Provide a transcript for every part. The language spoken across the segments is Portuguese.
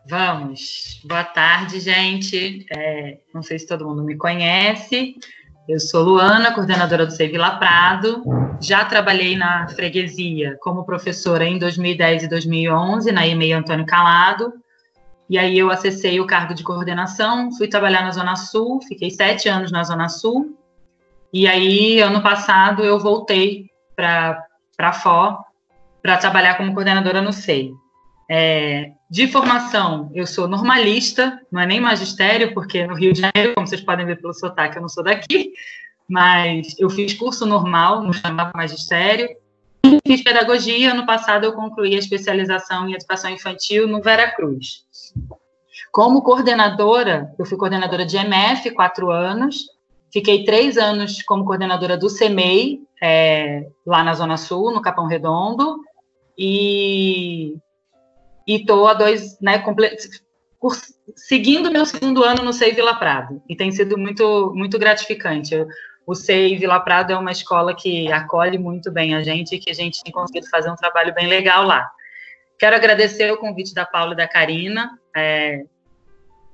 Vamos. Boa tarde, gente. Não sei se todo mundo me conhece. Eu sou Luana, coordenadora do SEI Vila Prado. Já trabalhei na freguesia como professora em 2010 e 2011, na EMEI Antônio Calado. E aí eu acessei o cargo de coordenação, fui trabalhar na Zona Sul, fiquei 7 anos na Zona Sul. E aí, ano passado, eu voltei para a FO para trabalhar como coordenadora no SEI. De formação, eu sou normalista, não é nem magistério, porque no Rio de Janeiro, como vocês podem ver pelo sotaque, eu não sou daqui, mas eu fiz curso normal, não chamava magistério. Fiz pedagogia, ano passado eu concluí a especialização em educação infantil no Veracruz. Como coordenadora, eu fui coordenadora de EMF 4 anos, fiquei 3 anos como coordenadora do CEMEI, lá na Zona Sul, no Capão Redondo, e estou há 2, né, seguindo meu segundo ano no SEI Vila Prado, e tem sido muito, muito gratificante. O SEI Vila Prado é uma escola que acolhe muito bem a gente, e que a gente tem conseguido fazer um trabalho bem legal lá. Quero agradecer o convite da Paula e da Karina,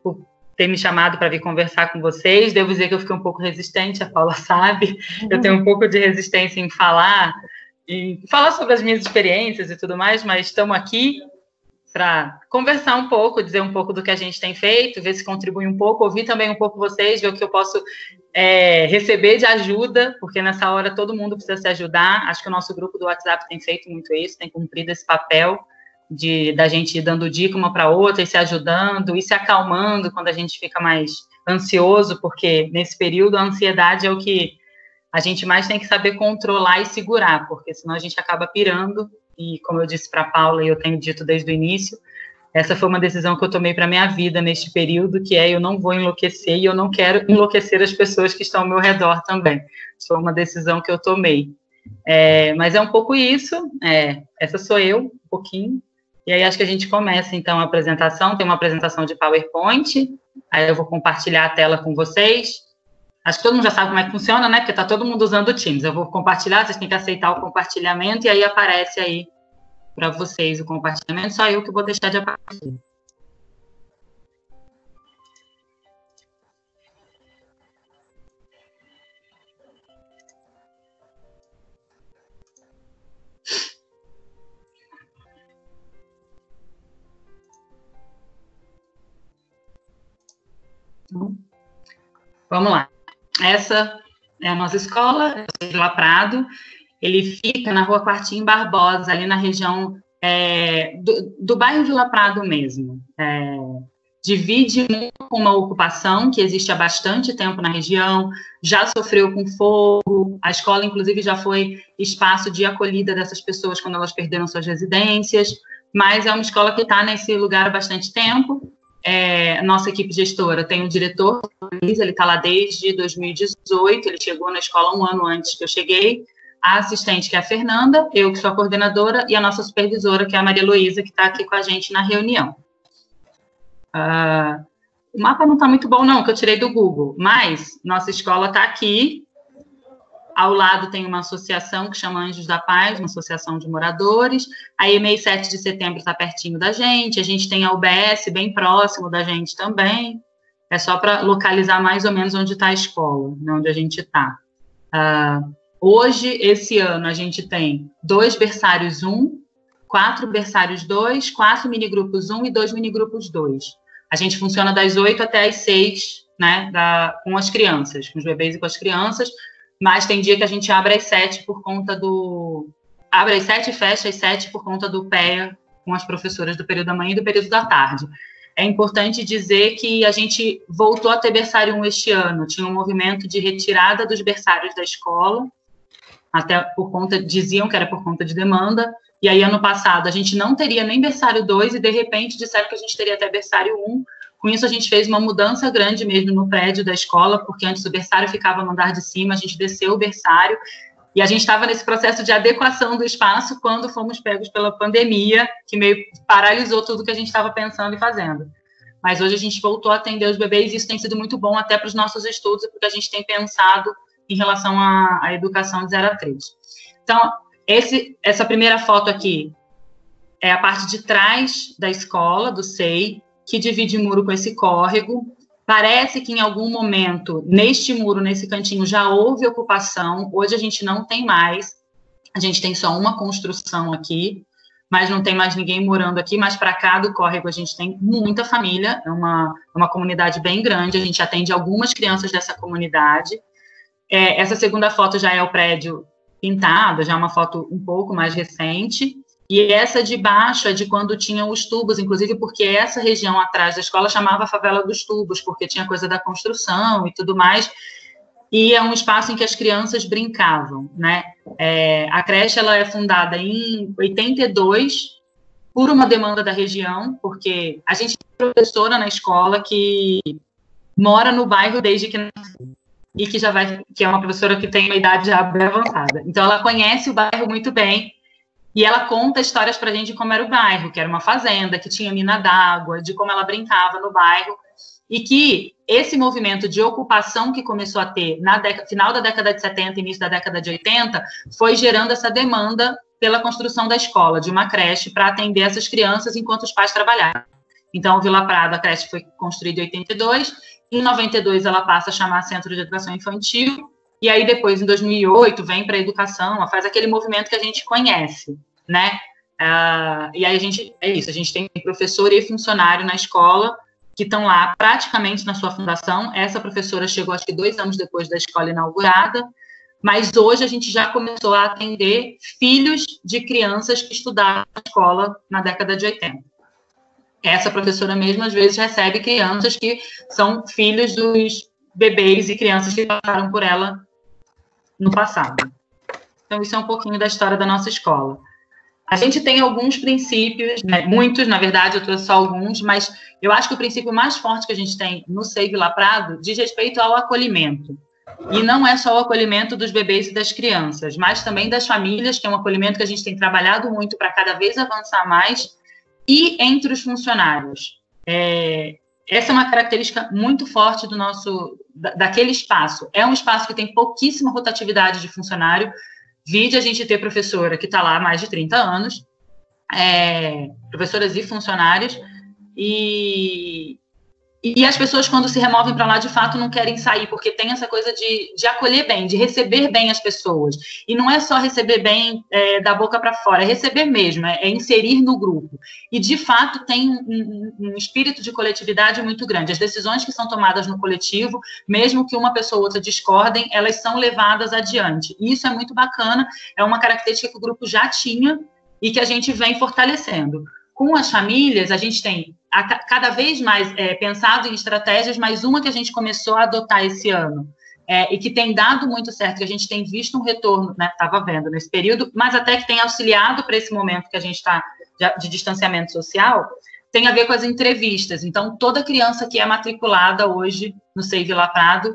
por ter me chamado para vir conversar com vocês. Devo dizer que eu fiquei um pouco resistente, a Paula sabe, eu tenho um pouco de resistência em falar sobre as minhas experiências e tudo mais, mas estamos aqui para conversar um pouco, dizer um pouco do que a gente tem feito, ver se contribui um pouco, ouvir também um pouco vocês, ver o que eu posso receber de ajuda, porque nessa hora todo mundo precisa se ajudar. Acho que o nosso grupo do WhatsApp tem feito muito isso, tem cumprido esse papel da gente ir dando dica uma para outra, e se ajudando, e se acalmando quando a gente fica mais ansioso, porque nesse período a ansiedade é o que a gente mais tem que saber controlar e segurar, porque senão a gente acaba pirando. E como eu disse para a Paula, e eu tenho dito desde o início, essa foi uma decisão que eu tomei para a minha vida neste período, que eu não vou enlouquecer, e eu não quero enlouquecer as pessoas que estão ao meu redor também. Foi uma decisão que eu tomei. Mas é um pouco isso, essa sou eu, um pouquinho. E aí acho que a gente começa, então, a apresentação. Tem uma apresentação de PowerPoint, aí eu vou compartilhar a tela com vocês. Acho que todo mundo já sabe como é que funciona, né? Porque está todo mundo usando o Teams. Eu vou compartilhar, vocês têm que aceitar o compartilhamento, e aí aparece aí para vocês o compartilhamento, só eu que vou deixar de aparecer. Vamos lá. Essa é a nossa escola, Vila Prado. Ele fica na Rua Quartim Barbosa, ali na região do bairro Vila Prado mesmo. Divide com uma ocupação que existe há bastante tempo na região, já sofreu com fogo, a escola, inclusive, já foi espaço de acolhida dessas pessoas quando elas perderam suas residências, mas é uma escola que está nesse lugar há bastante tempo. Nossa equipe gestora tem um diretor, ele está lá desde 2018, ele chegou na escola 1 ano antes que eu cheguei, a assistente, que é a Fernanda, eu que sou a coordenadora, e a nossa supervisora, que é a Maria Luísa, que está aqui com a gente na reunião. O mapa não está muito bom, não, que eu tirei do Google, mas nossa escola está aqui. Ao lado tem uma associação que chama Anjos da Paz, uma associação de moradores. A EMEI 7 de setembro está pertinho da gente. A gente tem a UBS bem próximo da gente também. É só para localizar mais ou menos onde está a escola, né, onde a gente está. Hoje, esse ano, a gente tem 2 berçários 1, 4 berçários 2, 4 minigrupos 1 e 2 minigrupos 2. A gente funciona das 8 até as 6, né, com as crianças, com os bebês e com as crianças, mas tem dia que a gente abre às 7 por conta do... Abre às 7 e fecha às 7 por conta do PEA com as professoras do período da manhã e do período da tarde. É importante dizer que a gente voltou a ter berçário 1 este ano. Tinha um movimento de retirada dos berçários da escola, até por conta, diziam que era por conta de demanda, e aí ano passado a gente não teria nem berçário 2, e de repente disseram que a gente teria até berçário 1. Com isso a gente fez uma mudança grande mesmo no prédio da escola, porque antes o berçário ficava no andar de cima, a gente desceu o berçário, e a gente estava nesse processo de adequação do espaço quando fomos pegos pela pandemia, que meio paralisou tudo que a gente estava pensando e fazendo. Mas hoje a gente voltou a atender os bebês, e isso tem sido muito bom até para os nossos estudos, porque a gente tem pensado em relação à educação de 0 a 3. Então, essa primeira foto aqui é a parte de trás da escola, do SEI. que divide muro com esse córrego. Parece que em algum momento, neste muro, nesse cantinho, já houve ocupação. Hoje a gente não tem mais. A gente tem só uma construção aqui, mas não tem mais ninguém morando aqui. Mas para cá do córrego a gente tem muita família, é uma comunidade bem grande, a gente atende algumas crianças dessa comunidade. Essa segunda foto já é o prédio pintado, já é uma foto um pouco mais recente. E essa de baixo é de quando tinham os tubos, inclusive porque essa região atrás da escola chamava Favela dos Tubos, porque tinha coisa da construção e tudo mais. E é um espaço em que as crianças brincavam, né? A creche ela é fundada em 82 por uma demanda da região, porque a gente tem professora na escola que mora no bairro desde que nasceu, e que é uma professora que tem uma idade já bem avançada. Então, ela conhece o bairro muito bem, e ela conta histórias para a gente de como era o bairro, que era uma fazenda, que tinha mina d'água, de como ela brincava no bairro, e que esse movimento de ocupação que começou a ter na final da década de 70, início da década de 80, foi gerando essa demanda pela construção da escola, de uma creche, para atender essas crianças enquanto os pais trabalhavam. Então, o Vila Prado, a creche foi construída em 82, em 92 ela passa a chamar Centro de Educação Infantil, e aí depois, em 2008, vem para a educação, faz aquele movimento que a gente conhece, né? E aí a gente tem professor e funcionário na escola, que estão lá praticamente na sua fundação. Essa professora chegou, acho que 2 anos depois da escola inaugurada, mas hoje a gente já começou a atender filhos de crianças que estudaram na escola na década de 80. Essa professora mesmo, às vezes, recebe crianças que são filhos dos bebês e crianças que passaram por ela no passado. Então, isso é um pouquinho da história da nossa escola. A gente tem alguns princípios, né, muitos, na verdade, eu trouxe só alguns, mas eu acho que o princípio mais forte que a gente tem no SEI Vila Prado diz respeito ao acolhimento. E não é só o acolhimento dos bebês e das crianças, mas também das famílias, que é um acolhimento que a gente tem trabalhado muito para cada vez avançar mais, e entre os funcionários. Essa é uma característica muito forte daquele espaço. É um espaço que tem pouquíssima rotatividade de funcionário. Vide a gente ter professora que está lá há mais de 30 anos, professoras e funcionários, e as pessoas, quando se removem para lá, de fato, não querem sair, porque tem essa coisa de acolher bem, de receber bem as pessoas. E não é só receber bem da boca para fora, é receber mesmo, é inserir no grupo. E, de fato, tem um espírito de coletividade muito grande. As decisões que são tomadas no coletivo, mesmo que uma pessoa ou outra discordem, elas são levadas adiante. E isso é muito bacana, é uma característica que o grupo já tinha e que a gente vem fortalecendo. Com as famílias, a gente tem cada vez mais pensado em estratégias, mas uma que a gente começou a adotar esse ano e que tem dado muito certo, que a gente tem visto um retorno, né, estava vendo nesse período, mas até que tem auxiliado para esse momento que a gente está de distanciamento social, tem a ver com as entrevistas. Então, toda criança que é matriculada hoje no SEI Vila Prado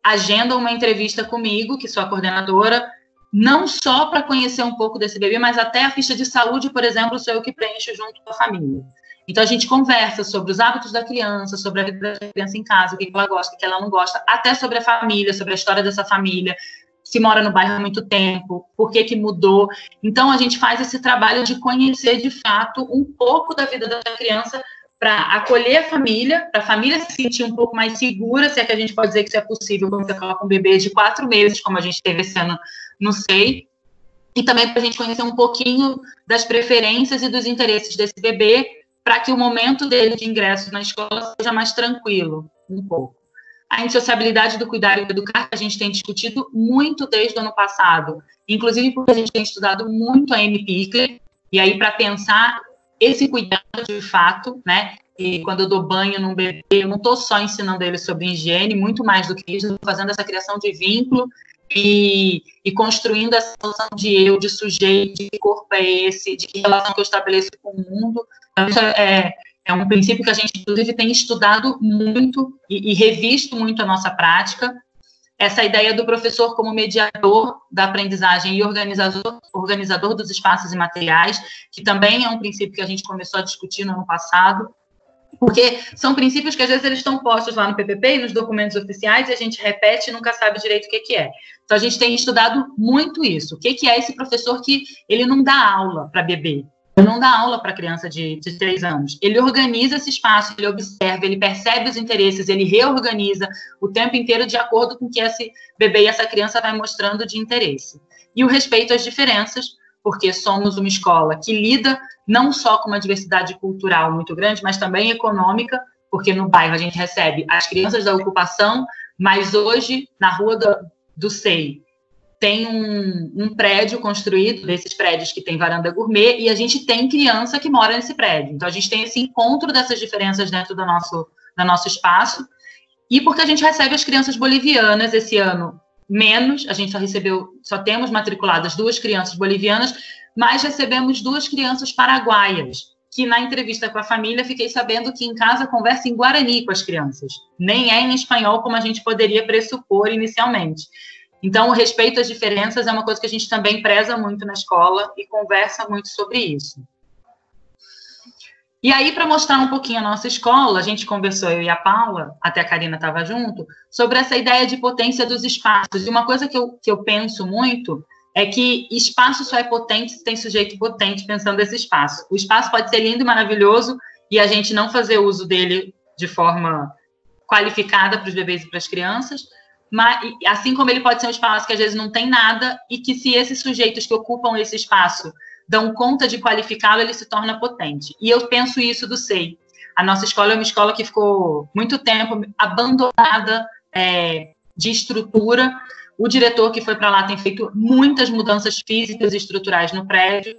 agenda uma entrevista comigo, que sou a coordenadora, não só para conhecer um pouco desse bebê, mas até a ficha de saúde, por exemplo, sou eu que preencho junto com a família. Então, a gente conversa sobre os hábitos da criança, sobre a vida da criança em casa, o que ela gosta, o que ela não gosta, até sobre a família, sobre a história dessa família, se mora no bairro há muito tempo, por que mudou. Então, a gente faz esse trabalho de conhecer, de fato, um pouco da vida da criança para acolher a família, para a família se sentir um pouco mais segura, se é que a gente pode dizer que isso é possível quando você coloca um bebê de 4 meses, como a gente teve esse ano no SEI, e também para a gente conhecer um pouquinho das preferências e dos interesses desse bebê, para que o momento dele de ingresso na escola seja mais tranquilo, um pouco. A indissociabilidade do cuidar e do educar, a gente tem discutido muito desde o ano passado, inclusive porque a gente tem estudado muito a Amy Pickler, e aí para pensar esse cuidado de fato, né? E quando eu dou banho num bebê, eu não estou só ensinando ele sobre higiene, muito mais do que isso, estou fazendo essa criação de vínculo e construindo essa noção de eu, de sujeito, de que corpo é esse, de que relação que eu estabeleço com o mundo. Então, isso é um princípio que a gente, inclusive, tem estudado muito e revisto muito a nossa prática. Essa ideia do professor como mediador da aprendizagem e organizador dos espaços e materiais, que também é um princípio que a gente começou a discutir no ano passado, porque são princípios que, às vezes, eles estão postos lá no PPP e nos documentos oficiais, e a gente repete e nunca sabe direito o que é. Então, a gente tem estudado muito isso. O que é esse professor que ele não dá aula para bebê? não dá aula para criança de 3 anos. Ele organiza esse espaço, ele observa, ele percebe os interesses, ele reorganiza o tempo inteiro de acordo com o que esse bebê e essa criança vai mostrando de interesse. E o respeito às diferenças, porque somos uma escola que lida não só com uma diversidade cultural muito grande, mas também econômica, porque no bairro a gente recebe as crianças da ocupação, mas hoje, na rua do SEI, tem um prédio construído, desses prédios que tem varanda gourmet, e a gente tem criança que mora nesse prédio. Então, a gente tem esse encontro dessas diferenças dentro do nosso espaço, e porque a gente recebe as crianças bolivianas esse ano menos, a gente só temos matriculadas 2 crianças bolivianas, mas recebemos 2 crianças paraguaias, que na entrevista com a família fiquei sabendo que em casa conversa em guarani com as crianças, nem é em espanhol como a gente poderia pressupor inicialmente. Então, o respeito às diferenças é uma coisa que a gente também preza muito na escola e conversa muito sobre isso. E aí, para mostrar um pouquinho a nossa escola, a gente conversou, eu e a Paula, até a Karina estava junto, sobre essa ideia de potência dos espaços. E uma coisa que eu penso muito é que espaço só é potente se tem sujeito potente pensando nesse espaço. O espaço pode ser lindo e maravilhoso e a gente não fazer uso dele de forma qualificada para os bebês e para as crianças, mas, assim como ele pode ser um espaço que às vezes não tem nada e que se esses sujeitos que ocupam esse espaço dão conta de qualificá-lo, ele se torna potente. E eu penso isso do SEI. A nossa escola é uma escola que ficou muito tempo abandonada de estrutura. O diretor que foi para lá tem feito muitas mudanças físicas e estruturais no prédio,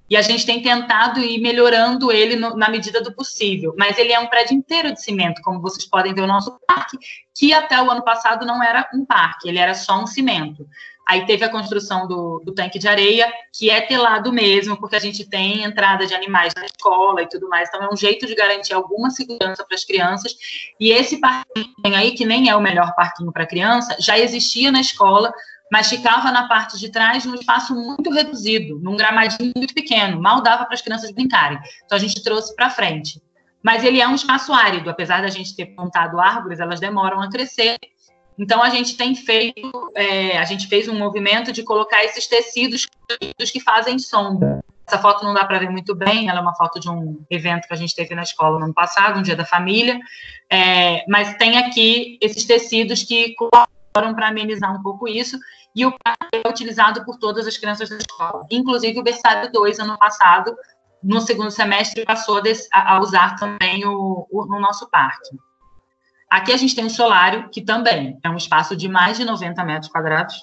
e a gente tem tentado ir melhorando ele na medida do possível. Mas ele é um prédio inteiro de cimento, como vocês podem ver o nosso parque, que até o ano passado não era um parque, ele era só um cimento. Aí teve a construção do tanque de areia, que é telado mesmo, porque a gente tem entrada de animais na escola e tudo mais, então é um jeito de garantir alguma segurança para as crianças. E esse parquinho aí, que nem é o melhor parquinho para criança, já existia na escola, mas ficava na parte de trás num espaço muito reduzido, num gramadinho muito pequeno, mal dava para as crianças brincarem. Então a gente trouxe para frente. Mas ele é um espaço árido, apesar da gente ter plantado árvores, elas demoram a crescer. Então a gente fez um movimento de colocar esses tecidos que fazem sombra. Essa foto não dá para ver muito bem, ela é uma foto de um evento que a gente teve na escola no ano passado, um dia da família, mas tem aqui esses tecidos que colaboram para amenizar um pouco isso, e o parque é utilizado por todas as crianças da escola, inclusive o berçário 2, ano passado, no segundo semestre, passou a usar também no nosso parque. Aqui a gente tem um solário, que também é um espaço de mais de 90 metros quadrados,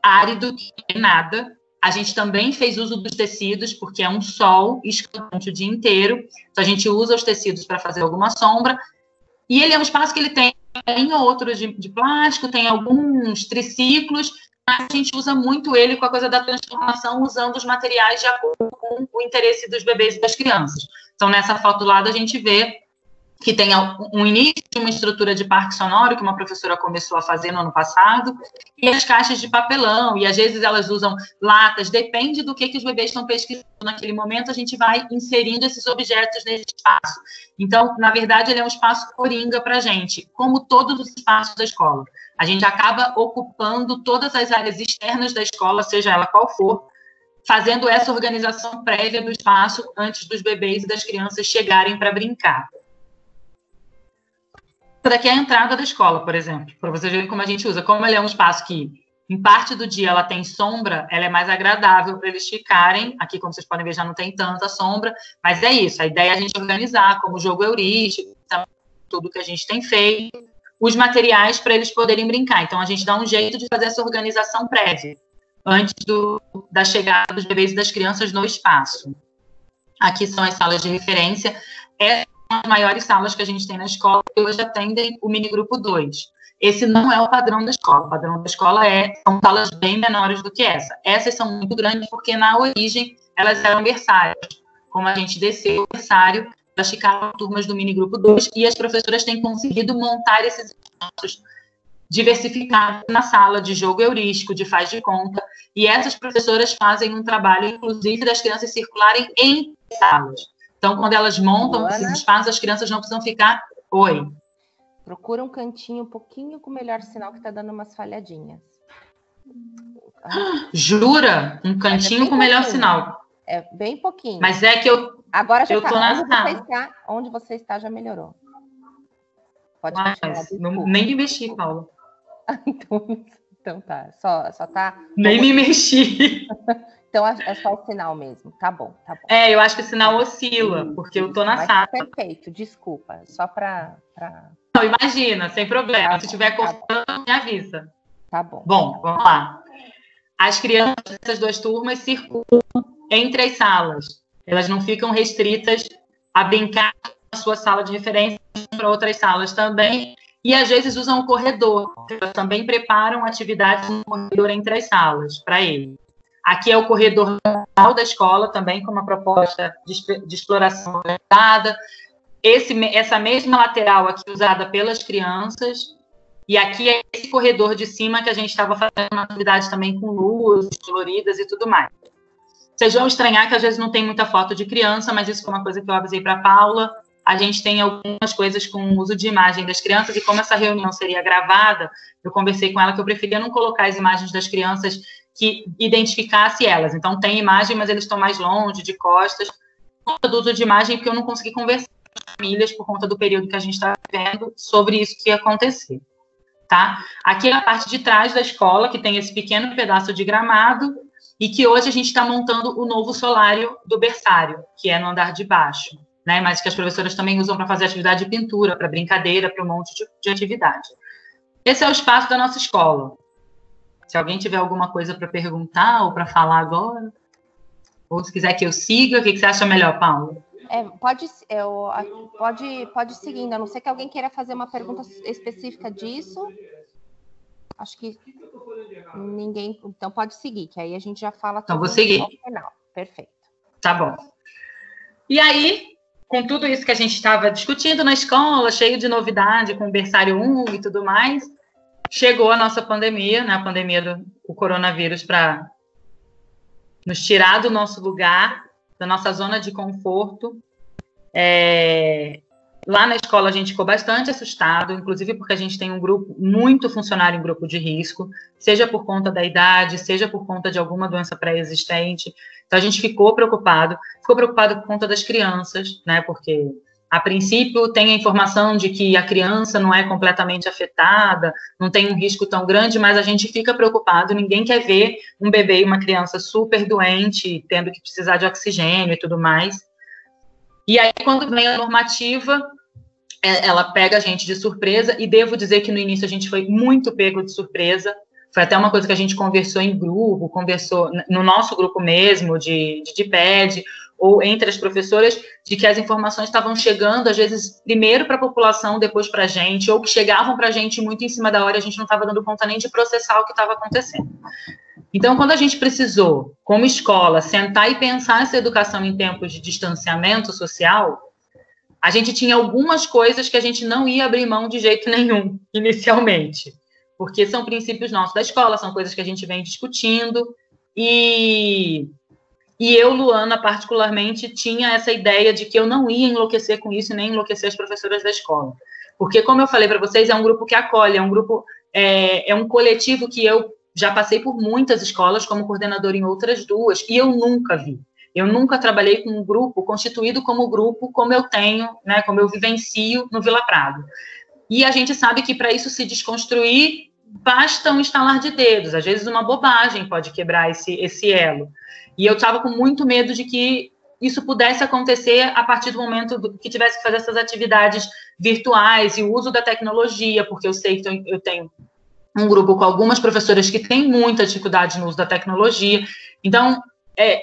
árido, que não tem nada. A gente também fez uso dos tecidos, porque é um sol escaldante o dia inteiro, então a gente usa os tecidos para fazer alguma sombra, e ele é um espaço que ele tem outros de plástico, tem alguns triciclos, mas a gente usa muito ele com a coisa da transformação, usando os materiais de acordo com o interesse dos bebês e das crianças. Então, nessa foto do lado, a gente vê que tem um início de uma estrutura de parque sonoro que uma professora começou a fazer no ano passado, e as caixas de papelão, e às vezes elas usam latas, depende do que os bebês estão pesquisando naquele momento, a gente vai inserindo esses objetos nesse espaço. Então, na verdade, ele é um espaço coringa para a gente, como todos os espaços da escola. A gente acaba ocupando todas as áreas externas da escola, seja ela qual for, fazendo essa organização prévia do espaço antes dos bebês e das crianças chegarem para brincar. Essa daqui é a entrada da escola, por exemplo, para vocês verem como a gente usa. Como ele é um espaço que, em parte do dia, ela tem sombra, ela é mais agradável para eles ficarem. Aqui, como vocês podem ver, já não tem tanta sombra, mas é isso. A ideia é a gente organizar, como o jogo heurístico, tudo que a gente tem feito, os materiais para eles poderem brincar. Então, a gente dá um jeito de fazer essa organização prévia, antes da chegada dos bebês e das crianças no espaço. Aqui são as salas de referência. As maiores salas que a gente tem na escola, que hoje atendem o minigrupo 2. Esse não é o padrão da escola. O padrão da escola são salas bem menores do que essa. Essas são muito grandes porque, na origem, elas eram berçários. Como a gente desceu o berçário, elas ficaram turmas do minigrupo 2 e as professoras têm conseguido montar esses espaços diversificados na sala de jogo heurístico, de faz de conta, e essas professoras fazem um trabalho, inclusive, das crianças circularem em salas. Então, quando elas montam esses espaços, as crianças não precisam ficar... Oi. Procura um cantinho um pouquinho com melhor sinal, que está dando umas falhadinhas. Jura? Um cantinho com melhor sinal. É bem pouquinho. Mas é que agora já eu tá. tô na sala. Onde você está já melhorou. Pode Mas nem me mexi, Paula. Então tá. Só tá. Nem me mexi. Então é só o sinal mesmo. Tá bom, tá bom. Eu acho que o sinal oscila, porque eu tô na sala. Perfeito, desculpa. Só para. Não, imagina, sem problema. Se estiver cortando, me avisa. Tá bom. Bom, vamos lá. As crianças dessas 2 turmas circulam entre as salas. Elas não ficam restritas a brincar na sua sala de referência para outras salas também. E às vezes usam o corredor. Elas também preparam atividades no corredor entre as salas para eles. Aqui é o corredor da escola também, com uma proposta de exploração organizada. Essa mesma lateral aqui usada pelas crianças. E aqui é esse corredor de cima que a gente estava fazendo uma atividade também com luzes coloridas e tudo mais. Vocês vão estranhar que às vezes não tem muita foto de criança, mas isso foi uma coisa que eu avisei para a Paula. A gente tem algumas coisas com uso de imagem das crianças, e como essa reunião seria gravada, eu conversei com ela que eu preferia não colocar as imagens das crianças que identificasse elas. Então, tem imagem, mas eles estão mais longe, de costas. Por conta do uso de imagem, porque eu não consegui conversar com as famílias por conta do período que a gente está vivendo sobre isso que ia acontecer. Tá? Aqui é a parte de trás da escola, que tem esse pequeno pedaço de gramado, e que hoje a gente está montando o novo solário do berçário, que é no andar de baixo, né? Mas que as professoras também usam para fazer atividade de pintura, para brincadeira, para um monte de atividade. Esse é o espaço da nossa escola. Se alguém tiver alguma coisa para perguntar ou para falar agora, ou se quiser que eu siga, o que você acha melhor, Paulo? Pode seguir, a não ser que alguém queira fazer uma pergunta específica disso. Acho que ninguém. Então pode seguir, que aí a gente já fala tudo. Então vou seguir. Ao final. Perfeito. Tá bom. E aí, com tudo isso que a gente estava discutindo na escola, cheio de novidade, com o berçário 1 e tudo mais, chegou a nossa pandemia, né, a pandemia do coronavírus, para nos tirar do nosso lugar, da nossa zona de conforto. Lá na escola a gente ficou bastante assustado, inclusive porque a gente tem um grupo, muito funcionário em grupo de risco, seja por conta da idade, seja por conta de alguma doença pré-existente. Então a gente ficou preocupado por conta das crianças, né, porque a princípio tem a informação de que a criança não é completamente afetada, não tem um risco tão grande, mas a gente fica preocupado, ninguém quer ver um bebê e uma criança super doente, tendo que precisar de oxigênio e tudo mais. E aí, quando vem a normativa, ela pega a gente de surpresa, e devo dizer que no início a gente foi muito pego de surpresa. Foi até uma coisa que a gente conversou em grupo, conversou no nosso grupo mesmo, de DIPED, ou entre as professoras, de que as informações estavam chegando, às vezes, primeiro para a população, depois para a gente, ou que chegavam para a gente muito em cima da hora, e a gente não estava dando conta nem de processar o que estava acontecendo. Então, quando a gente precisou, como escola, sentar e pensar essa educação em tempos de distanciamento social, a gente tinha algumas coisas que a gente não ia abrir mão de jeito nenhum, inicialmente, porque são princípios nossos da escola, são coisas que a gente vem discutindo, e eu, Luana, particularmente, tinha essa ideia de que eu não ia enlouquecer com isso, nem enlouquecer as professoras da escola, porque, como eu falei para vocês, é um grupo que acolhe, é um grupo, é um coletivo que eu já passei por muitas escolas como coordenadora em outras 2, e eu nunca trabalhei com um grupo constituído como grupo, como eu tenho, né, como eu vivencio no Vila Prado. E a gente sabe que para isso se desconstruir, basta um estalar de dedos, às vezes uma bobagem pode quebrar esse elo. E eu estava com muito medo de que isso pudesse acontecer a partir do momento que tivesse que fazer essas atividades virtuais e o uso da tecnologia, porque eu sei que eu tenho um grupo com algumas professoras que têm muita dificuldade no uso da tecnologia, então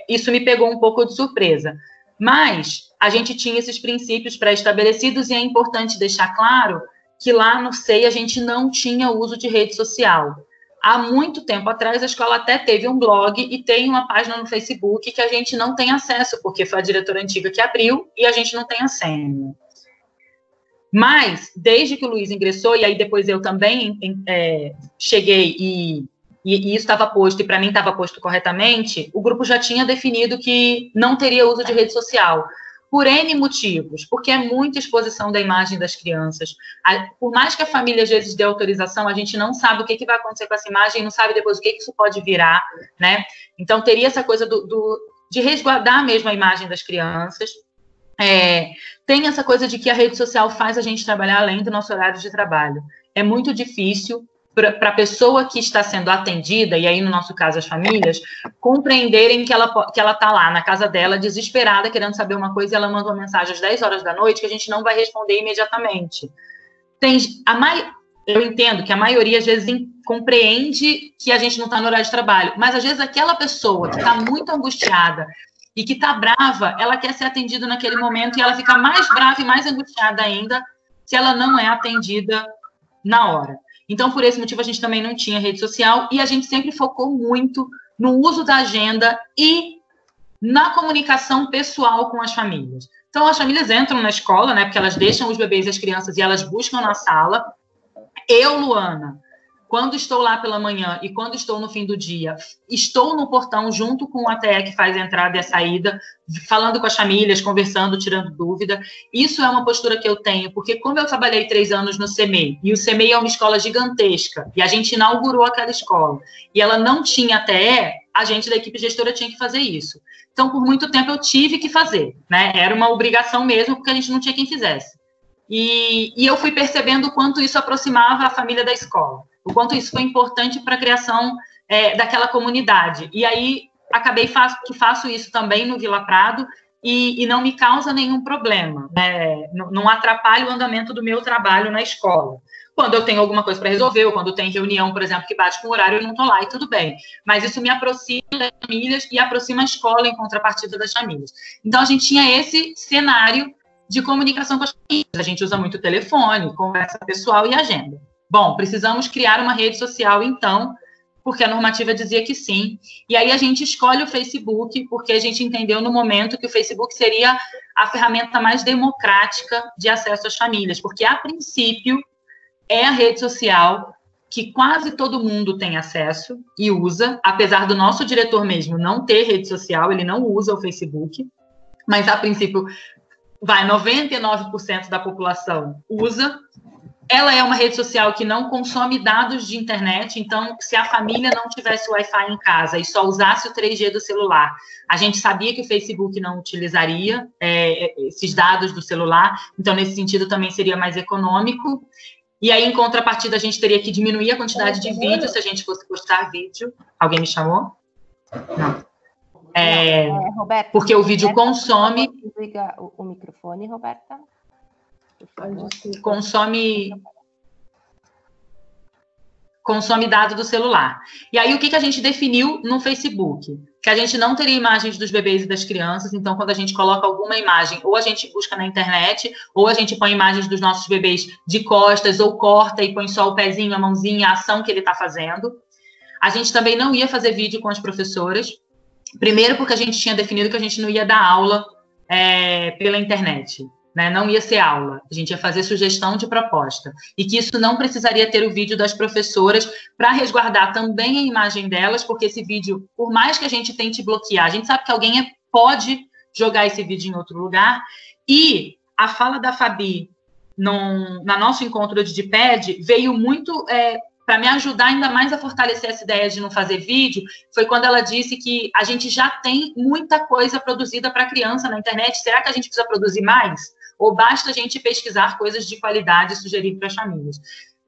isso me pegou um pouco de surpresa. Mas a gente tinha esses princípios pré-estabelecidos, e é importante deixar claro que lá no SEI a gente não tinha uso de rede social. Há muito tempo atrás, a escola até teve um blog e tem uma página no Facebook que a gente não tem acesso, porque foi a diretora antiga que abriu e a gente não tem a senha. Mas, desde que o Luiz ingressou, e aí depois eu também cheguei e isso estava posto, e para mim estava posto corretamente, o grupo já tinha definido que não teria uso de rede social, por N motivos, porque é muita exposição da imagem das crianças. Por mais que a família, às vezes, dê autorização, a gente não sabe o que vai acontecer com essa imagem, não sabe depois o que isso pode virar, né? Então, teria essa coisa de resguardar mesmo a imagem das crianças. Tem essa coisa de que a rede social faz a gente trabalhar além do nosso horário de trabalho. É muito difícil para a pessoa que está sendo atendida, e aí no nosso caso as famílias, compreenderem que ela está lá na casa dela, desesperada, querendo saber uma coisa, e ela manda uma mensagem às 10 horas da noite que a gente não vai responder imediatamente. Eu entendo que a maioria às vezes compreende que a gente não está no horário de trabalho, mas às vezes aquela pessoa que está muito angustiada e que está brava, ela quer ser atendida naquele momento e ela fica mais brava e mais angustiada ainda se ela não é atendida na hora. Então, por esse motivo, a gente também não tinha rede social e a gente sempre focou muito no uso da agenda e na comunicação pessoal com as famílias. Então, as famílias entram na escola, né, porque elas deixam os bebês e as crianças e elas buscam na sala. Eu, Luana, quando estou lá pela manhã e quando estou no fim do dia, estou no portão junto com o ATE que faz a entrada e a saída, falando com as famílias, conversando, tirando dúvida. Isso é uma postura que eu tenho, porque como eu trabalhei 3 anos no CEMEI, e o CEMEI é uma escola gigantesca, e a gente inaugurou aquela escola, e ela não tinha ATE, a gente da equipe gestora tinha que fazer isso. Então, por muito tempo, eu tive que fazer, né? Era uma obrigação mesmo, porque a gente não tinha quem fizesse. E eu fui percebendo o quanto isso aproximava a família da escola, o quanto isso foi importante para a criação daquela comunidade. E aí, faço isso também no Vila Prado e não me causa nenhum problema, né? Não atrapalha o andamento do meu trabalho na escola. Quando eu tenho alguma coisa para resolver, ou quando tem reunião, por exemplo, que bate com o horário, eu não estou lá e tudo bem. Mas isso me aproxima das famílias e aproxima a escola em contrapartida das famílias. Então, a gente tinha esse cenário de comunicação com as famílias. A gente usa muito telefone, conversa pessoal e agenda. Bom, precisamos criar uma rede social, então, porque a normativa dizia que sim. E aí a gente escolhe o Facebook, porque a gente entendeu no momento que o Facebook seria a ferramenta mais democrática de acesso às famílias, porque, a princípio, é a rede social que quase todo mundo tem acesso e usa, apesar do nosso diretor mesmo não ter rede social, ele não usa o Facebook, mas, a princípio, 99% da população usa. Ela é uma rede social que não consome dados de internet, então, se a família não tivesse Wi-Fi em casa e só usasse o 3G do celular, a gente sabia que o Facebook não utilizaria esses dados do celular, então, nesse sentido, também seria mais econômico. E aí, em contrapartida, a gente teria que diminuir a quantidade de vídeos se a gente fosse postar vídeo. Alguém me chamou? Não. Roberta, porque o vídeo consome... Liga o microfone, Roberta. Consome dado do celular. E aí, o que a gente definiu no Facebook? Que a gente não teria imagens dos bebês e das crianças, então, quando a gente coloca alguma imagem, ou a gente busca na internet, ou a gente põe imagens dos nossos bebês de costas, ou corta e põe só o pezinho, a mãozinha, a ação que ele está fazendo. A gente também não ia fazer vídeo com as professoras, primeiro porque a gente tinha definido que a gente não ia dar aula pela internet, né? Não ia ser aula, a gente ia fazer sugestão de proposta, e que isso não precisaria ter o vídeo das professoras para resguardar também a imagem delas, porque esse vídeo, por mais que a gente tente bloquear, a gente sabe que alguém pode jogar esse vídeo em outro lugar, e a fala da Fabi na nosso encontro de DIPED veio muito... para me ajudar ainda mais a fortalecer essa ideia de não fazer vídeo, foi quando ela disse que a gente já tem muita coisa produzida para criança na internet, será que a gente precisa produzir mais? Ou basta a gente pesquisar coisas de qualidade e sugerir para as famílias?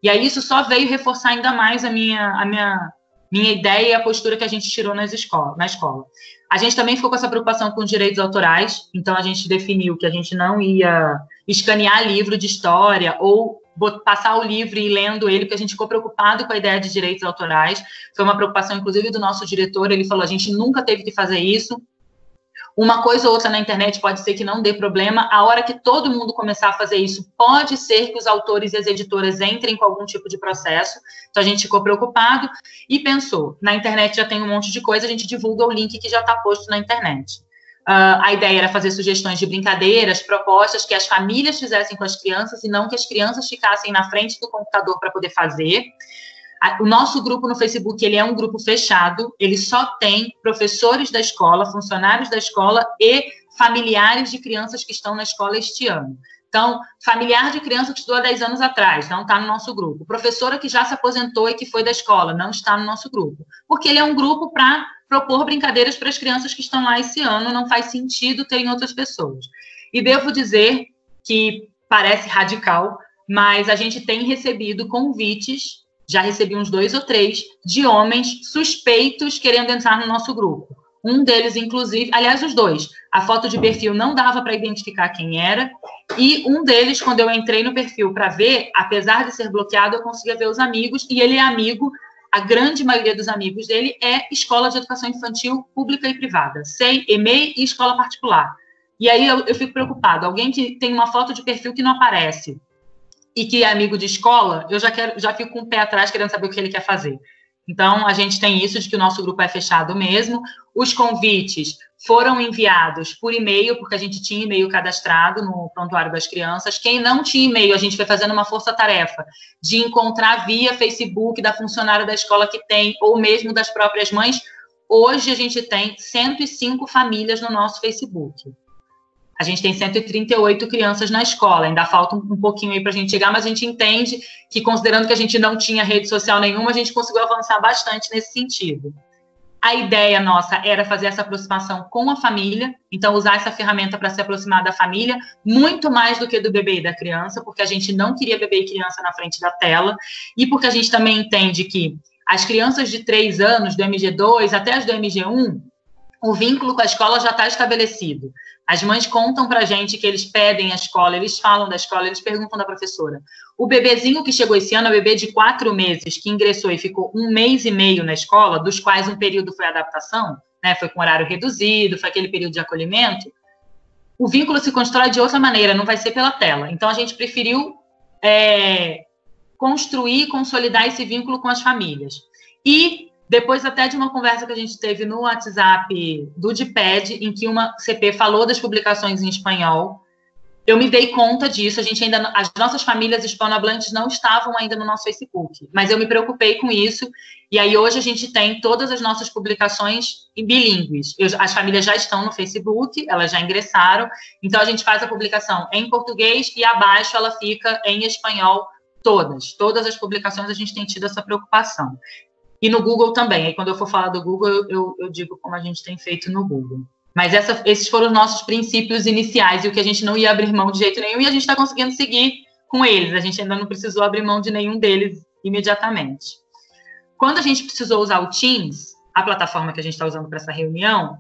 E aí isso só veio reforçar ainda mais a minha ideia e a postura que a gente tirou na escola. A gente também ficou com essa preocupação com direitos autorais, então a gente definiu que a gente não ia escanear livro de história ou passar o livro e ir lendo ele, porque a gente ficou preocupado com a ideia de direitos autorais. Foi uma preocupação, inclusive, do nosso diretor. Ele falou, a gente nunca teve que fazer isso. Uma coisa ou outra na internet pode ser que não dê problema. A hora que todo mundo começar a fazer isso, pode ser que os autores e as editoras entrem com algum tipo de processo. Então, a gente ficou preocupado e pensou, na internet já tem um monte de coisa, a gente divulga o link que já está posto na internet. A ideia era fazer sugestões de brincadeiras, propostas que as famílias fizessem com as crianças e não que as crianças ficassem na frente do computador para poder fazer. O nosso grupo no Facebook, ele é um grupo fechado, ele só tem professores da escola, funcionários da escola e familiares de crianças que estão na escola este ano. Então, familiar de criança que estudou há 10 anos atrás, não está no nosso grupo. Professora que já se aposentou e que foi da escola, não está no nosso grupo. Porque ele é um grupo para propor brincadeiras para as crianças que estão lá esse ano, não faz sentido terem outras pessoas. E devo dizer que parece radical, mas a gente tem recebido convites, já recebi uns 2 ou 3, de homens suspeitos querendo entrar no nosso grupo. Um deles, inclusive, aliás, os 2, a foto de perfil não dava para identificar quem era, e um deles, quando eu entrei no perfil para ver, apesar de ser bloqueado, eu conseguia ver os amigos, e ele é amigo, a grande maioria dos amigos dele é escola de educação infantil pública e privada, SEI, EMEI e escola particular. E aí eu fico preocupada, alguém que tem uma foto de perfil que não aparece, e que é amigo de escola, eu já fico com o pé atrás querendo saber o que ele quer fazer. Então, a gente tem isso de que o nosso grupo é fechado mesmo. Os convites foram enviados por e-mail, porque a gente tinha e-mail cadastrado no prontuário das crianças. Quem não tinha e-mail, a gente foi fazendo uma força-tarefa de encontrar via Facebook da funcionária da escola que tem, ou mesmo das próprias mães. Hoje, a gente tem 105 famílias no nosso Facebook. A gente tem 138 crianças na escola, ainda falta um pouquinho aí para a gente chegar, mas a gente entende que, considerando que a gente não tinha rede social nenhuma, a gente conseguiu avançar bastante nesse sentido. A ideia nossa era fazer essa aproximação com a família, então usar essa ferramenta para se aproximar da família, muito mais do que do bebê e da criança, porque a gente não queria bebê e criança na frente da tela, e porque a gente também entende que as crianças de 3 anos, do MG2 até as do MG1, o vínculo com a escola já está estabelecido. As mães contam para a gente que eles pedem a escola, eles falam da escola, eles perguntam da professora. O bebezinho que chegou esse ano, é o bebê de 4 meses, que ingressou e ficou 1 mês e meio na escola, dos quais um período foi adaptação, né, foi com horário reduzido, foi aquele período de acolhimento, o vínculo se constrói de outra maneira, não vai ser pela tela. Então, a gente preferiu construir, consolidar esse vínculo com as famílias. E depois até de uma conversa que a gente teve no WhatsApp do DIPED, em que uma CP falou das publicações em espanhol, eu me dei conta disso, as nossas famílias hispanohablantes não estavam ainda no nosso Facebook, mas eu me preocupei com isso, e aí hoje a gente tem todas as nossas publicações em bilíngues. As famílias já estão no Facebook, elas já ingressaram, então a gente faz a publicação em português e abaixo ela fica em espanhol todas as publicações a gente tem tido essa preocupação. E no Google também. Aí, quando eu for falar do Google, eu digo como a gente tem feito no Google. Mas esses foram os nossos princípios iniciais e o que a gente não ia abrir mão de jeito nenhum, e a gente está conseguindo seguir com eles. A gente ainda não precisou abrir mão de nenhum deles imediatamente. Quando a gente precisou usar o Teams, a plataforma que a gente está usando para essa reunião,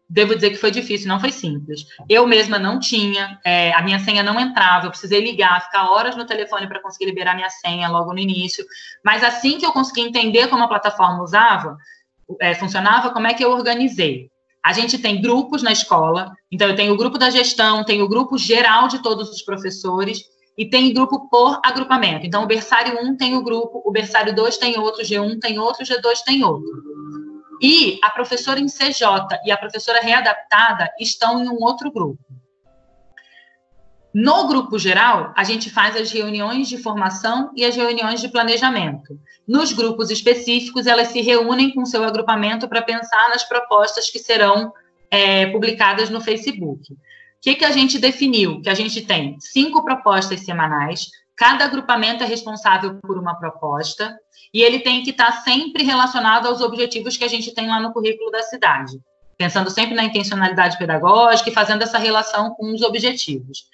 devo dizer que foi difícil, não foi simples. Eu mesma não tinha, a minha senha não entrava, eu precisei ligar, ficar horas no telefone para conseguir liberar minha senha logo no início. Mas assim que eu consegui entender como a plataforma funcionava, como é que eu organizei? A gente tem grupos na escola, então eu tenho o grupo da gestão, tenho o grupo geral de todos os professores, e tem grupo por agrupamento. Então, o berçário 1 tem o grupo, o berçário 2 tem outro, G1 tem outro, G2 tem outro. E a professora em CJ e a professora readaptada estão em um outro grupo. No grupo geral, a gente faz as reuniões de formação e as reuniões de planejamento. Nos grupos específicos, elas se reúnem com o seu agrupamento para pensar nas propostas que serão publicadas no Facebook. O que a gente definiu? Que a gente tem 5 propostas semanais, cada agrupamento é responsável por uma proposta, e ele tem que estar sempre relacionado aos objetivos que a gente tem lá no currículo da cidade, pensando sempre na intencionalidade pedagógica e fazendo essa relação com os objetivos.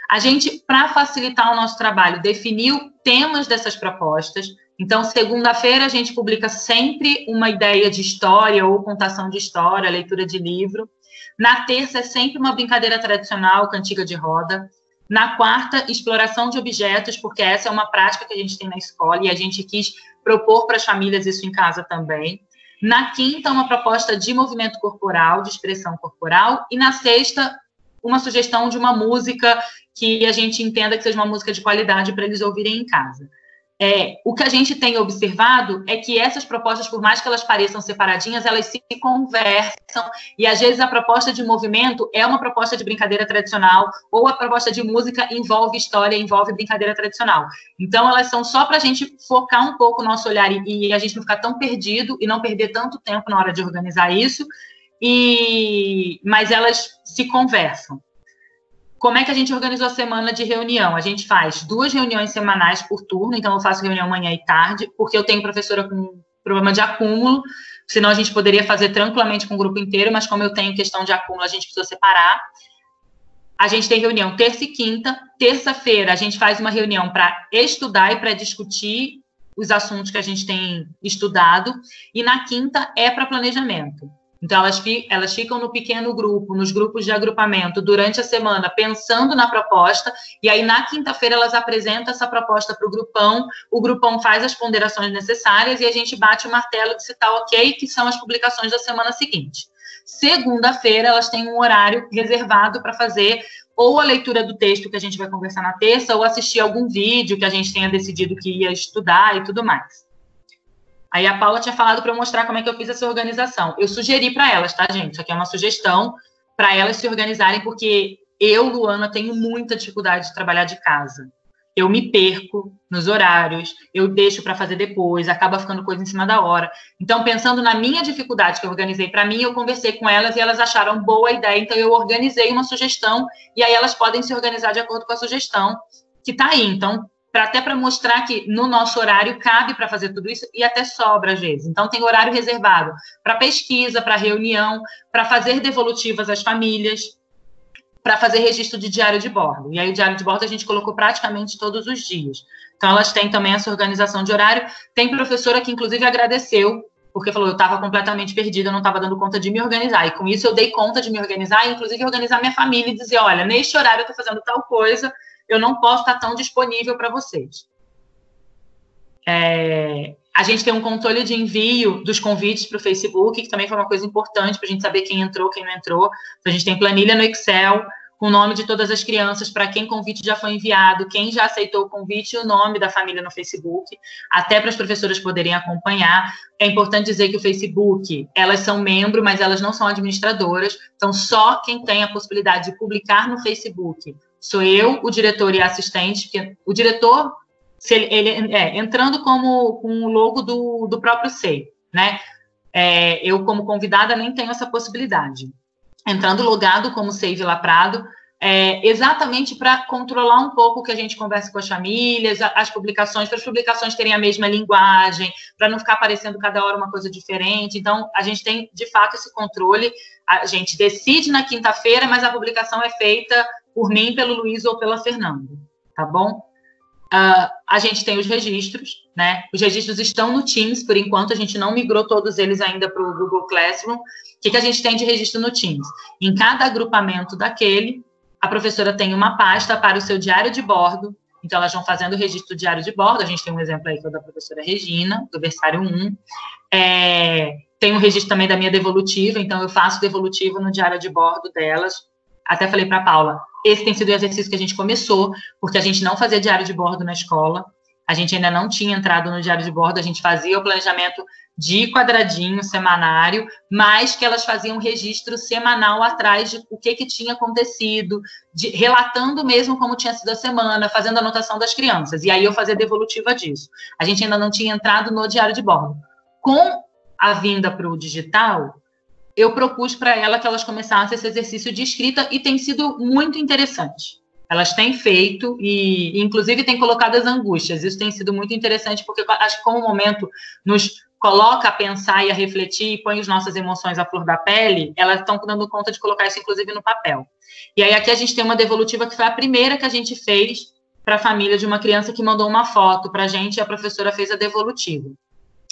A gente, para facilitar o nosso trabalho, definiu temas dessas propostas. Então, segunda-feira, a gente publica sempre uma ideia de história ou contação de história, leitura de livro. Na terça, é sempre uma brincadeira tradicional, cantiga de roda. Na quarta, exploração de objetos, porque essa é uma prática que a gente tem na escola e a gente quis propor para as famílias isso em casa também. Na quinta, uma proposta de movimento corporal, de expressão corporal. E na sexta, uma sugestão de uma música que a gente entenda que seja uma música de qualidade para eles ouvirem em casa. O que a gente tem observado é que essas propostas, por mais que elas pareçam separadinhas, elas se conversam, e às vezes a proposta de movimento é uma proposta de brincadeira tradicional, ou a proposta de música envolve história, envolve brincadeira tradicional. Então, elas são só para a gente focar um pouco o nosso olhar e a gente não ficar tão perdido e não perder tanto tempo na hora de organizar isso, mas elas se conversam. Como é que a gente organizou a semana de reunião? A gente faz 2 reuniões semanais por turno, então eu faço reunião manhã e tarde, porque eu tenho professora com problema de acúmulo, senão a gente poderia fazer tranquilamente com o grupo inteiro, mas como eu tenho questão de acúmulo, a gente precisa separar. A gente tem reunião terça e quinta. Terça-feira, a gente faz uma reunião para estudar e para discutir os assuntos que a gente tem estudado, e na quinta é para planejamento. Então, elas ficam no pequeno grupo, nos grupos de agrupamento, durante a semana, pensando na proposta, e aí, na quinta-feira, elas apresentam essa proposta para o grupão faz as ponderações necessárias, e a gente bate o martelo de se tá ok, que são as publicações da semana seguinte. Segunda-feira, elas têm um horário reservado para fazer ou a leitura do texto que a gente vai conversar na terça, ou assistir algum vídeo que a gente tenha decidido que ia estudar e tudo mais. Aí a Paula tinha falado para eu mostrar como é que eu fiz essa organização. Eu sugeri para elas, tá, gente? Isso aqui é uma sugestão para elas se organizarem, porque eu, Luana, tenho muita dificuldade de trabalhar de casa. Eu me perco nos horários, eu deixo para fazer depois, acaba ficando coisa em cima da hora. Então, pensando na minha dificuldade que eu organizei para mim, eu conversei com elas e elas acharam boa a ideia, então eu organizei uma sugestão, e aí elas podem se organizar de acordo com a sugestão que está aí. Então, até para mostrar que no nosso horário cabe para fazer tudo isso, e até sobra às vezes. Então, tem horário reservado para pesquisa, para reunião, para fazer devolutivas às famílias, para fazer registro de diário de bordo. E aí, o diário de bordo a gente colocou praticamente todos os dias. Então, elas têm também essa organização de horário. Tem professora que, inclusive, agradeceu, porque falou, eu estava completamente perdida, eu não estava dando conta de me organizar. E com isso, eu dei conta de me organizar, e, inclusive, organizar minha família e dizer, olha, neste horário eu estou fazendo tal coisa, eu não posso estar tão disponível para vocês. A gente tem um controle de envio dos convites para o Facebook, que também foi uma coisa importante para a gente saber quem entrou, quem não entrou. Então, a gente tem planilha no Excel, com o nome de todas as crianças, para quem convite já foi enviado, quem já aceitou o convite, e o nome da família no Facebook, até para as professoras poderem acompanhar. É importante dizer que o Facebook, elas são membro, mas elas não são administradoras, então só quem tem a possibilidade de publicar no Facebook sou eu, o diretor e a assistente, porque o diretor, se ele entrando com o logo do próprio SEI, né? Eu, como convidada, nem tenho essa possibilidade. Entrando logado como SEI Vila Prado, exatamente para controlar um pouco o que a gente conversa com as famílias, as publicações, para as publicações terem a mesma linguagem, para não ficar aparecendo cada hora uma coisa diferente. Então, a gente tem, de fato, esse controle. A gente decide na quinta-feira, mas a publicação é feita por mim, pelo Luiz ou pela Fernanda, tá bom? A gente tem os registros, né? Os registros estão no Teams, por enquanto, a gente não migrou todos eles ainda para o Google Classroom. O que a gente tem de registro no Teams? Em cada agrupamento daquele, a professora tem uma pasta para o seu diário de bordo, então elas vão fazendo o registro do diário de bordo. A gente tem um exemplo aí que é o da professora Regina, do berçário 1. Tem um registro também da minha devolutiva, então eu faço devolutiva no diário de bordo delas. Até falei para a Paula, esse tem sido o exercício que a gente começou, porque a gente não fazia diário de bordo na escola, a gente ainda não tinha entrado no diário de bordo, a gente fazia o planejamento de quadradinho, semanário, mas que elas faziam um registro semanal atrás de o que tinha acontecido, relatando mesmo como tinha sido a semana, fazendo a anotação das crianças, e aí eu fazia devolutiva disso. A gente ainda não tinha entrado no diário de bordo. Com a vinda para o digital, eu propus para ela que elas começassem esse exercício de escrita, e tem sido muito interessante. Elas têm feito e inclusive, têm colocado as angústias. Isso tem sido muito interessante, porque acho que como o momento nos coloca a pensar e a refletir e põe as nossas emoções à flor da pele, elas estão dando conta de colocar isso, inclusive, no papel. E aí, aqui a gente tem uma devolutiva que foi a primeira que a gente fez para a família de uma criança que mandou uma foto para a gente, e a professora fez a devolutiva.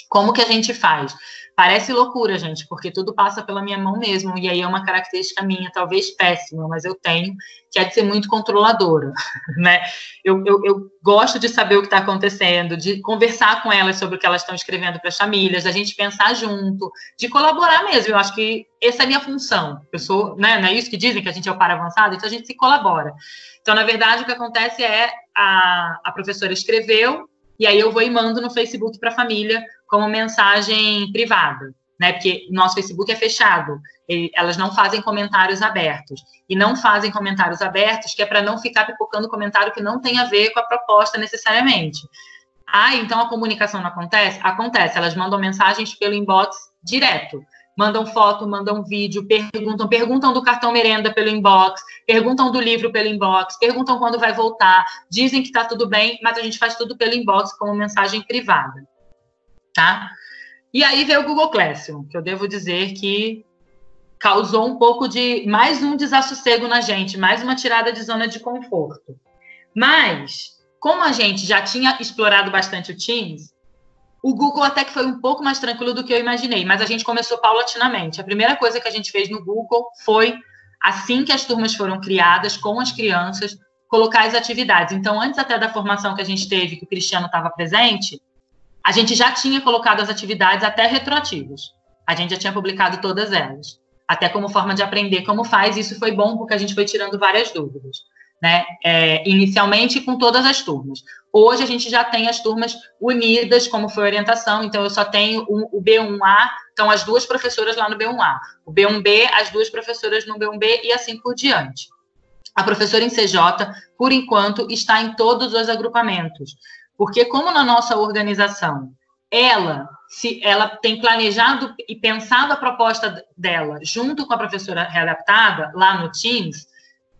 Como que a gente faz? Parece loucura, gente, porque tudo passa pela minha mão mesmo, e aí é uma característica minha, talvez péssima, mas eu tenho, que é de ser muito controladora, né? Eu gosto de saber o que está acontecendo, de conversar com elas sobre o que elas estão escrevendo para as famílias, da gente pensar junto, de colaborar mesmo. Eu acho que essa é a minha função. Eu sou, né, não é isso que dizem, que a gente é o par avançado? Então a gente se colabora. Então, na verdade, o que acontece é a professora escreveu, e aí eu vou e mando no Facebook para a família como mensagem privada, né? Porque o nosso Facebook é fechado, elas não fazem comentários abertos. E não fazem comentários abertos, que é para não ficar pipocando comentário que não tem a ver com a proposta necessariamente. Então a comunicação não acontece? Acontece, elas mandam mensagens pelo inbox direto. mandam foto, mandam vídeo, perguntam do cartão merenda pelo inbox, perguntam do livro pelo inbox, perguntam quando vai voltar, dizem que está tudo bem, mas a gente faz tudo pelo inbox como mensagem privada, tá? E aí veio o Google Classroom, que eu devo dizer que causou um pouco de mais um desassossego na gente, mais uma tirada de zona de conforto. Mas, como a gente já tinha explorado bastante o Teams, o Google até que foi um pouco mais tranquilo do que eu imaginei, mas a gente começou paulatinamente. A primeira coisa que a gente fez no Google foi, assim que as turmas foram criadas, com as crianças, colocar as atividades. Então, antes até da formação que a gente teve, que o Cristiano estava presente, a gente já tinha colocado as atividades até retroativas. A gente já tinha publicado todas elas, até como forma de aprender como faz. Isso foi bom, porque a gente foi tirando várias dúvidas, né? Inicialmente com todas as turmas. Hoje a gente já tem as turmas unidas, como foi a orientação, então eu só tenho o B1A, então as duas professoras lá no B1A, o B1B, as duas professoras no B1B e assim por diante. A professora em CJ, por enquanto, está em todos os agrupamentos, porque como na nossa organização, ela tem planejado e pensado a proposta dela junto com a professora readaptada lá no Teams,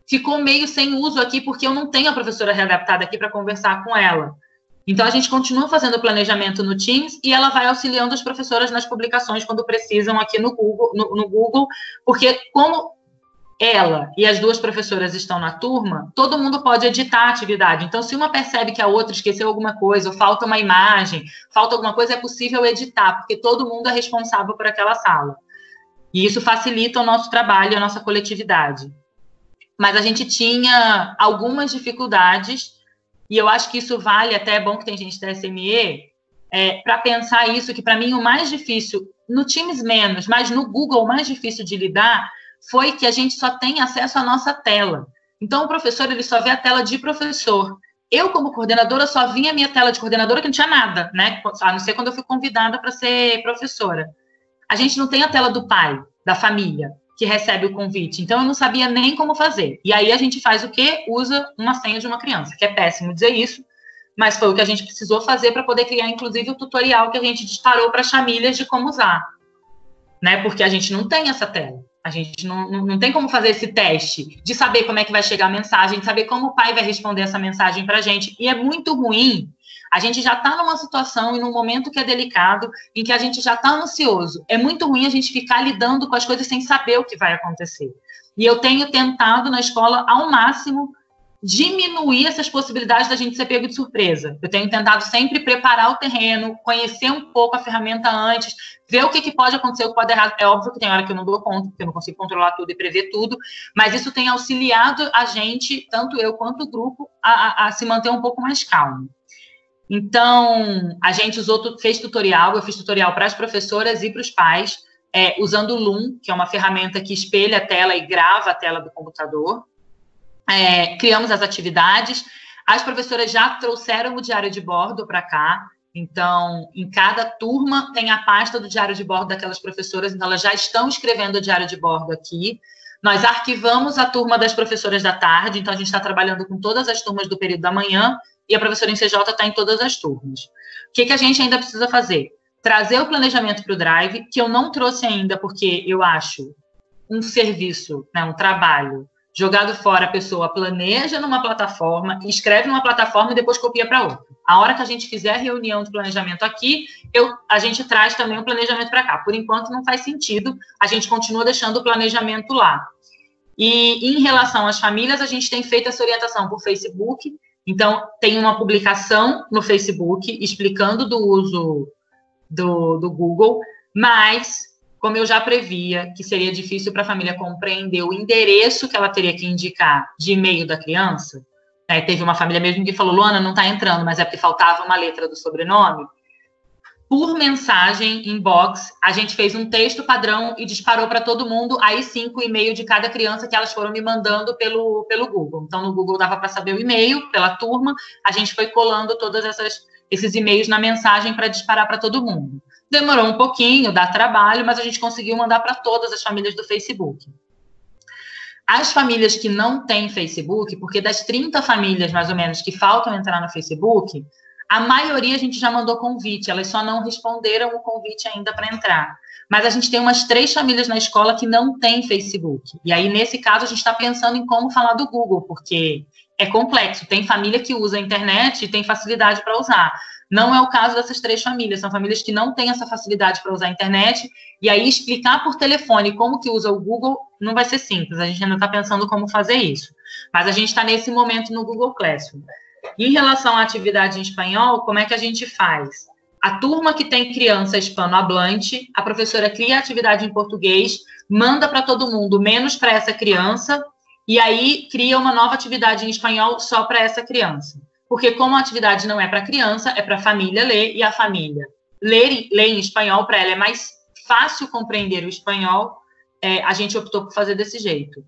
ficou meio sem uso aqui, porque eu não tenho a professora readaptada aqui para conversar com ela. Então, a gente continua fazendo o planejamento no Teams e ela vai auxiliando as professoras nas publicações quando precisam aqui no Google, porque como ela e as duas professoras estão na turma, todo mundo pode editar a atividade. Então, se uma percebe que a outra esqueceu alguma coisa, ou falta uma imagem, falta alguma coisa, é possível editar, porque todo mundo é responsável por aquela sala. E isso facilita o nosso trabalho, a nossa coletividade. Mas a gente tinha algumas dificuldades, e eu acho que isso vale, até é bom que tem gente da SME, para pensar isso, que para mim o mais difícil, no Teams menos, mas no Google o mais difícil de lidar, foi que a gente só tem acesso à nossa tela. Então, o professor, ele só vê a tela de professor. Eu, como coordenadora, só vi a minha tela de coordenadora, que não tinha nada, né? A não ser quando eu fui convidada para ser professora. A gente não tem a tela do pai, da família, que recebe o convite. Então, eu não sabia nem como fazer. E aí, a gente faz o quê? Usa uma senha de uma criança, que é péssimo dizer isso, mas foi o que a gente precisou fazer para poder criar, inclusive, o tutorial que a gente disparou para as famílias de como usar, né? Porque a gente não tem essa tela. A gente não tem como fazer esse teste de saber como é que vai chegar a mensagem, de saber como o pai vai responder essa mensagem para a gente. E é muito ruim. A gente já está numa situação e num momento que é delicado, em que a gente já está ansioso. É muito ruim a gente ficar lidando com as coisas sem saber o que vai acontecer. E eu tenho tentado na escola, ao máximo, diminuir essas possibilidades da gente ser pego de surpresa. Eu tenho tentado sempre preparar o terreno, conhecer um pouco a ferramenta antes, ver o que pode acontecer, o que pode dar errado. É óbvio que tem hora que eu não dou conta, porque eu não consigo controlar tudo e prever tudo, mas isso tem auxiliado a gente, tanto eu quanto o grupo, a se manter um pouco mais calmo. Então, a gente fez tutorial, eu fiz tutorial para as professoras e para os pais, usando o Loom, que é uma ferramenta que espelha a tela e grava a tela do computador. Criamos as atividades, as professoras já trouxeram o diário de bordo para cá, então, em cada turma tem a pasta do diário de bordo daquelas professoras, então elas já estão escrevendo o diário de bordo aqui. Nós arquivamos a turma das professoras da tarde, então a gente está trabalhando com todas as turmas do período da manhã, e a professora em CJ está em todas as turmas. O que a gente ainda precisa fazer? Trazer o planejamento para o Drive, que eu não trouxe ainda, porque eu acho um serviço, né, um trabalho, jogado fora, a pessoa planeja numa plataforma, escreve numa plataforma e depois copia para outra. A hora que a gente fizer a reunião de planejamento aqui, a gente traz também o planejamento para cá. Por enquanto, não faz sentido, a gente continua deixando o planejamento lá. E em relação às famílias, a gente tem feito essa orientação por Facebook. Então, tem uma publicação no Facebook explicando do uso do Google, mas, como eu já previa, que seria difícil para a família compreender o endereço que ela teria que indicar de e-mail da criança, teve uma família mesmo que falou, Luana, não está entrando, mas é porque faltava uma letra do sobrenome. Por mensagem, inbox, a gente fez um texto padrão e disparou para todo mundo, aí sim, com o e-mail de cada criança que elas foram me mandando pelo Google. Então, no Google dava para saber o e-mail, pela turma, a gente foi colando todos esses e-mails na mensagem para disparar para todo mundo. Demorou um pouquinho, dá trabalho, mas a gente conseguiu mandar para todas as famílias do Facebook. As famílias que não têm Facebook, porque das 30 famílias, mais ou menos, que faltam entrar no Facebook, A maioria a gente já mandou convite, elas só não responderam o convite ainda para entrar. Mas a gente tem umas 3 famílias na escola que não têm Facebook. E aí, nesse caso, a gente está pensando em como falar do Google, porque é complexo. Tem família que usa a internet e tem facilidade para usar. Não é o caso dessas 3 famílias. São famílias que não têm essa facilidade para usar a internet. E aí, explicar por telefone como que usa o Google não vai ser simples. A gente ainda está pensando como fazer isso. Mas a gente está nesse momento no Google Classroom. Em relação à atividade em espanhol, como é que a gente faz? A turma que tem criança hispanohablante, a professora cria a atividade em português, manda para todo mundo, menos para essa criança, e aí cria uma nova atividade em espanhol só para essa criança. Porque como a atividade não é para criança, é para a família ler, e a família ler em espanhol, para ela é mais fácil compreender o espanhol, a gente optou por fazer desse jeito.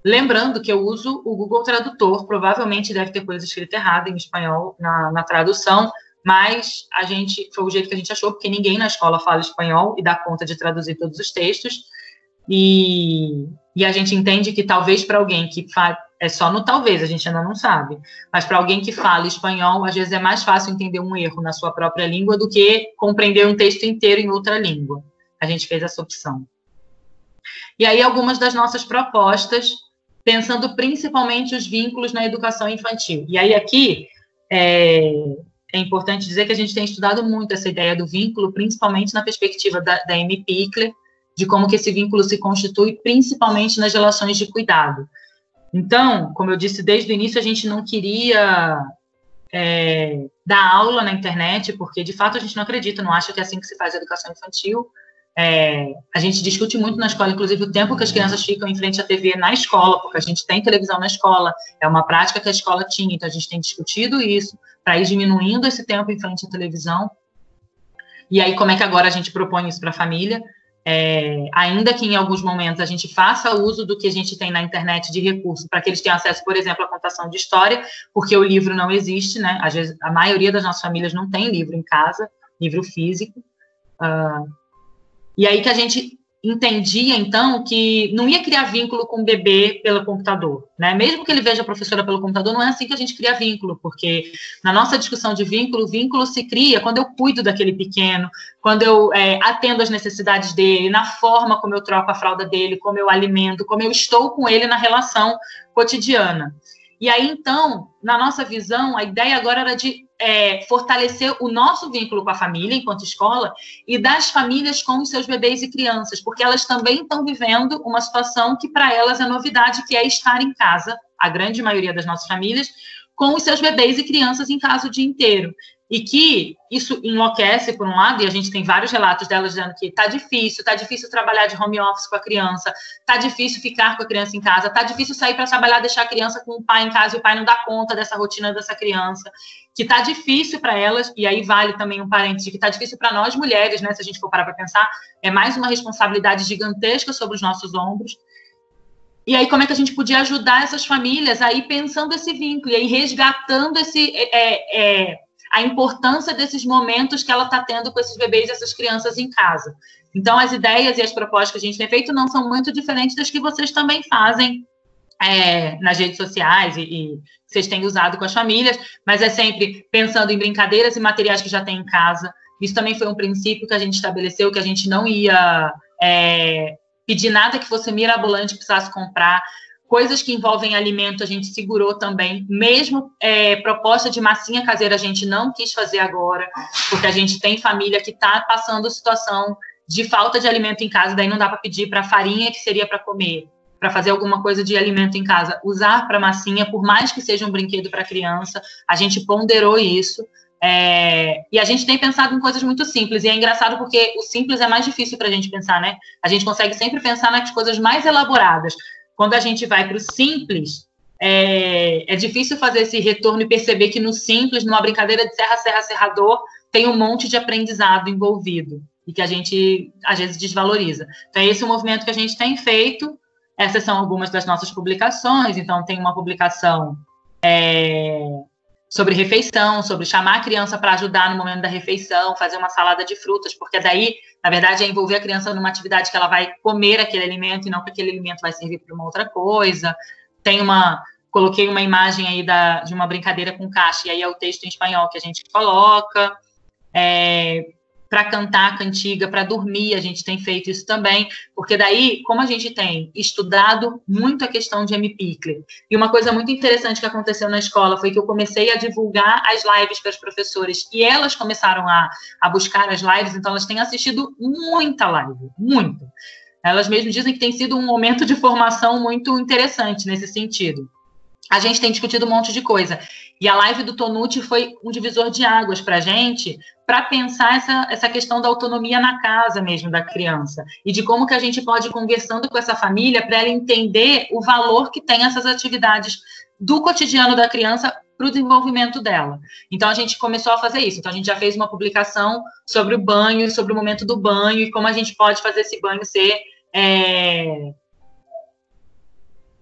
Lembrando que eu uso o Google Tradutor, provavelmente deve ter coisa escrita errada em espanhol na tradução, mas foi o jeito que a gente achou, porque ninguém na escola fala espanhol e dá conta de traduzir todos os textos, e a gente entende que talvez para alguém que é só no talvez, a gente ainda não sabe, mas para alguém que fala espanhol, às vezes é mais fácil entender um erro na sua própria língua do que compreender um texto inteiro em outra língua. A gente fez essa opção. E aí algumas das nossas propostas, pensando principalmente os vínculos na educação infantil. E aí aqui é importante dizer que a gente tem estudado muito essa ideia do vínculo, principalmente na perspectiva da Amy Pickler, de como que esse vínculo se constitui, principalmente nas relações de cuidado. Então, como eu disse desde o início, a gente não queria dar aula na internet, porque, de fato, a gente não acredita, não acha que é assim que se faz a educação infantil. A gente discute muito na escola, inclusive, o tempo que as crianças ficam em frente à TV na escola, porque a gente tem televisão na escola, é uma prática que a escola tinha, então a gente tem discutido isso, para ir diminuindo esse tempo em frente à televisão. E aí, como é que agora a gente propõe isso para a família? Ainda que em alguns momentos a gente faça uso do que a gente tem na internet de recurso para que eles tenham acesso, por exemplo, à contação de história, porque o livro não existe, né? Às vezes, a maioria das nossas famílias não tem livro em casa, livro físico. E aí que a gente entendia, então, que não ia criar vínculo com o bebê pelo computador, né? Mesmo que ele veja a professora pelo computador, não é assim que a gente cria vínculo, porque na nossa discussão de vínculo, o vínculo se cria quando eu cuido daquele pequeno, quando eu atendo às necessidades dele, na forma como eu troco a fralda dele, como eu alimento, como eu estou com ele na relação cotidiana. E aí, então, na nossa visão, a ideia agora era de fortalecer o nosso vínculo com a família, enquanto escola, e das famílias com os seus bebês e crianças, porque elas também estão vivendo uma situação que para elas é novidade, que é estar em casa, a grande maioria das nossas famílias, com os seus bebês e crianças em casa o dia inteiro. E que isso enlouquece, por um lado, e a gente tem vários relatos delas dizendo que está difícil trabalhar de home office com a criança, está difícil ficar com a criança em casa, está difícil sair para trabalhar, deixar a criança com o pai em casa e o pai não dá conta dessa rotina dessa criança, que está difícil para elas, e aí vale também um parênteses, que está difícil para nós mulheres, né, se a gente for parar para pensar, é mais uma responsabilidade gigantesca sobre os nossos ombros. E aí, como é que a gente podia ajudar essas famílias aí pensando esse vínculo, e aí resgatando a importância desses momentos que ela está tendo com esses bebês e essas crianças em casa. Então, as ideias e as propostas que a gente tem feito não são muito diferentes das que vocês também fazem nas redes sociais e vocês têm usado com as famílias, mas é sempre pensando em brincadeiras e materiais que já tem em casa. Isso também foi um princípio que a gente estabeleceu, que a gente não ia pedir nada que fosse mirabolante, precisasse comprar. Coisas que envolvem alimento, a gente segurou também. Mesmo proposta de massinha caseira, a gente não quis fazer agora, porque a gente tem família que está passando situação de falta de alimento em casa, daí não dá para pedir para farinha que seria para comer, para fazer alguma coisa de alimento em casa, usar para massinha, por mais que seja um brinquedo para criança, a gente ponderou isso. E a gente tem pensado em coisas muito simples, e é engraçado porque o simples é mais difícil para a gente pensar, né? A gente consegue sempre pensar nas coisas mais elaboradas. Quando a gente vai para o simples, é difícil fazer esse retorno e perceber que no simples, numa brincadeira de serra-serra-serrador, tem um monte de aprendizado envolvido e que a gente, às vezes, desvaloriza. Então, esse é o movimento que a gente tem feito. Essas são algumas das nossas publicações. Então, tem uma publicação sobre refeição, sobre chamar a criança para ajudar no momento da refeição, fazer uma salada de frutas, porque daí, na verdade, é envolver a criança numa atividade que ela vai comer aquele alimento e não que aquele alimento vai servir para uma outra coisa. Tem uma coloquei uma imagem aí de uma brincadeira com caixa, e aí é o texto em espanhol que a gente coloca. Para cantar a cantiga, para dormir, a gente tem feito isso também, porque daí, como a gente tem estudado muito a questão de M-Pickler, e uma coisa muito interessante que aconteceu na escola foi que eu comecei a divulgar as lives para as professoras, e elas começaram a buscar as lives, então elas têm assistido muita live, muito. Elas mesmas dizem que tem sido um momento de formação muito interessante nesse sentido. A gente tem discutido um monte de coisa. E a live do Tonucci foi um divisor de águas para a gente, para pensar essa questão da autonomia na casa mesmo da criança. E de como que a gente pode ir conversando com essa família para ela entender o valor que tem essas atividades do cotidiano da criança para o desenvolvimento dela. Então, a gente começou a fazer isso. Então, a gente já fez uma publicação sobre o banho, sobre o momento do banho, e como a gente pode fazer esse banho ser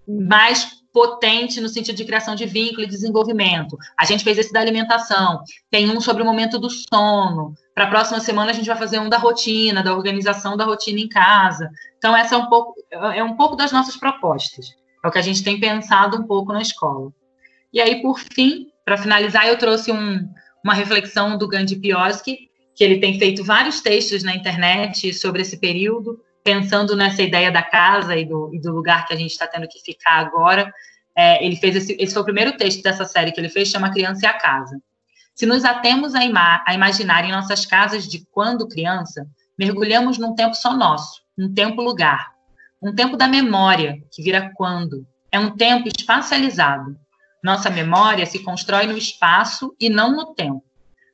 mais potente no sentido de criação de vínculo e desenvolvimento. A gente fez esse da alimentação, tem um sobre o momento do sono. Para a próxima semana a gente vai fazer um da rotina, da organização da rotina em casa. Então, essa é um pouco das nossas propostas. É o que a gente tem pensado um pouco na escola. E aí, por fim, para finalizar, eu trouxe uma reflexão do Gandhi Pioski, que ele tem feito vários textos na internet sobre esse período, pensando nessa ideia da casa e do lugar que a gente está tendo que ficar agora. Ele fez esse foi o primeiro texto dessa série que ele fez, chama Criança e a Casa. Se nos atemos a imaginar em nossas casas de quando criança, mergulhamos num tempo só nosso, um tempo-lugar, um tempo da memória, que vira quando. É um tempo espacializado. Nossa memória se constrói no espaço e não no tempo.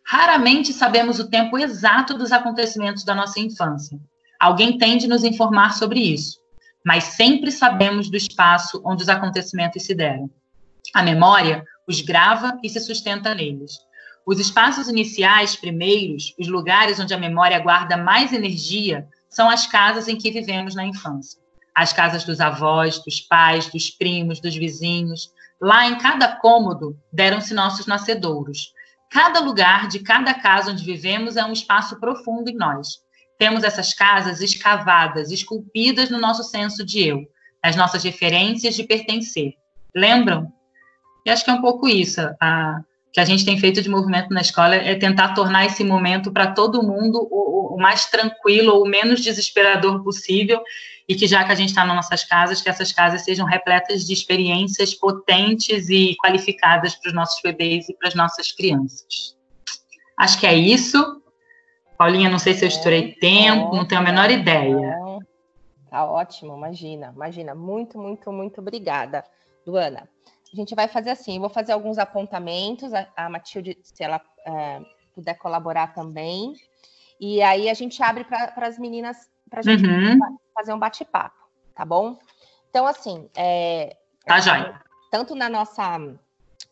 Raramente sabemos o tempo exato dos acontecimentos da nossa infância. Alguém tem de nos informar sobre isso, mas sempre sabemos do espaço onde os acontecimentos se deram. A memória os grava e se sustenta neles. Os espaços iniciais, primeiros, os lugares onde a memória guarda mais energia, são as casas em que vivemos na infância. As casas dos avós, dos pais, dos primos, dos vizinhos. Lá em cada cômodo deram-se nossos nascedouros. Cada lugar de cada casa onde vivemos é um espaço profundo em nós. Temos essas casas escavadas, esculpidas no nosso senso de eu, nas nossas referências de pertencer. Lembram? E acho que é um pouco isso. Que a gente tem feito de movimento na escola é tentar tornar esse momento para todo mundo o mais tranquilo ou o menos desesperador possível, e que já que a gente está nas nossas casas, que essas casas sejam repletas de experiências potentes e qualificadas para os nossos bebês e para as nossas crianças. Acho que é isso. Paulinha, não sei se eu estourei tempo, não tenho a menor ideia. Tá ótimo, imagina. Muito, muito, muito obrigada, Luana. A gente vai fazer assim, eu vou fazer alguns apontamentos, a Matilde, se ela puder colaborar também, e aí a gente abre para as meninas, para a gente fazer um bate-papo, tá bom? Então, assim, tá jóia. Tanto na nossa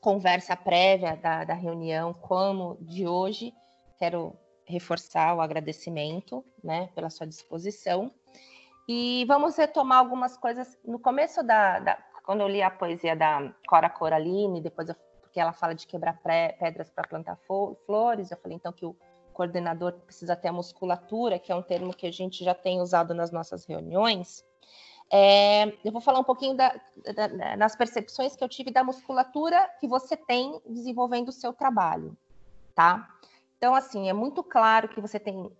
conversa prévia da reunião, como de hoje, quero reforçar o agradecimento, né, pela sua disposição. E vamos retomar algumas coisas. No começo quando eu li a poesia da Cora Coralline, depois porque ela fala de quebrar pedras para plantar flores, eu falei então que o coordenador precisa ter a musculatura, que é um termo que a gente já tem usado nas nossas reuniões. Eu vou falar um pouquinho nas percepções que eu tive da musculatura que você tem desenvolvendo o seu trabalho, tá? Então, assim, é muito claro que você tem,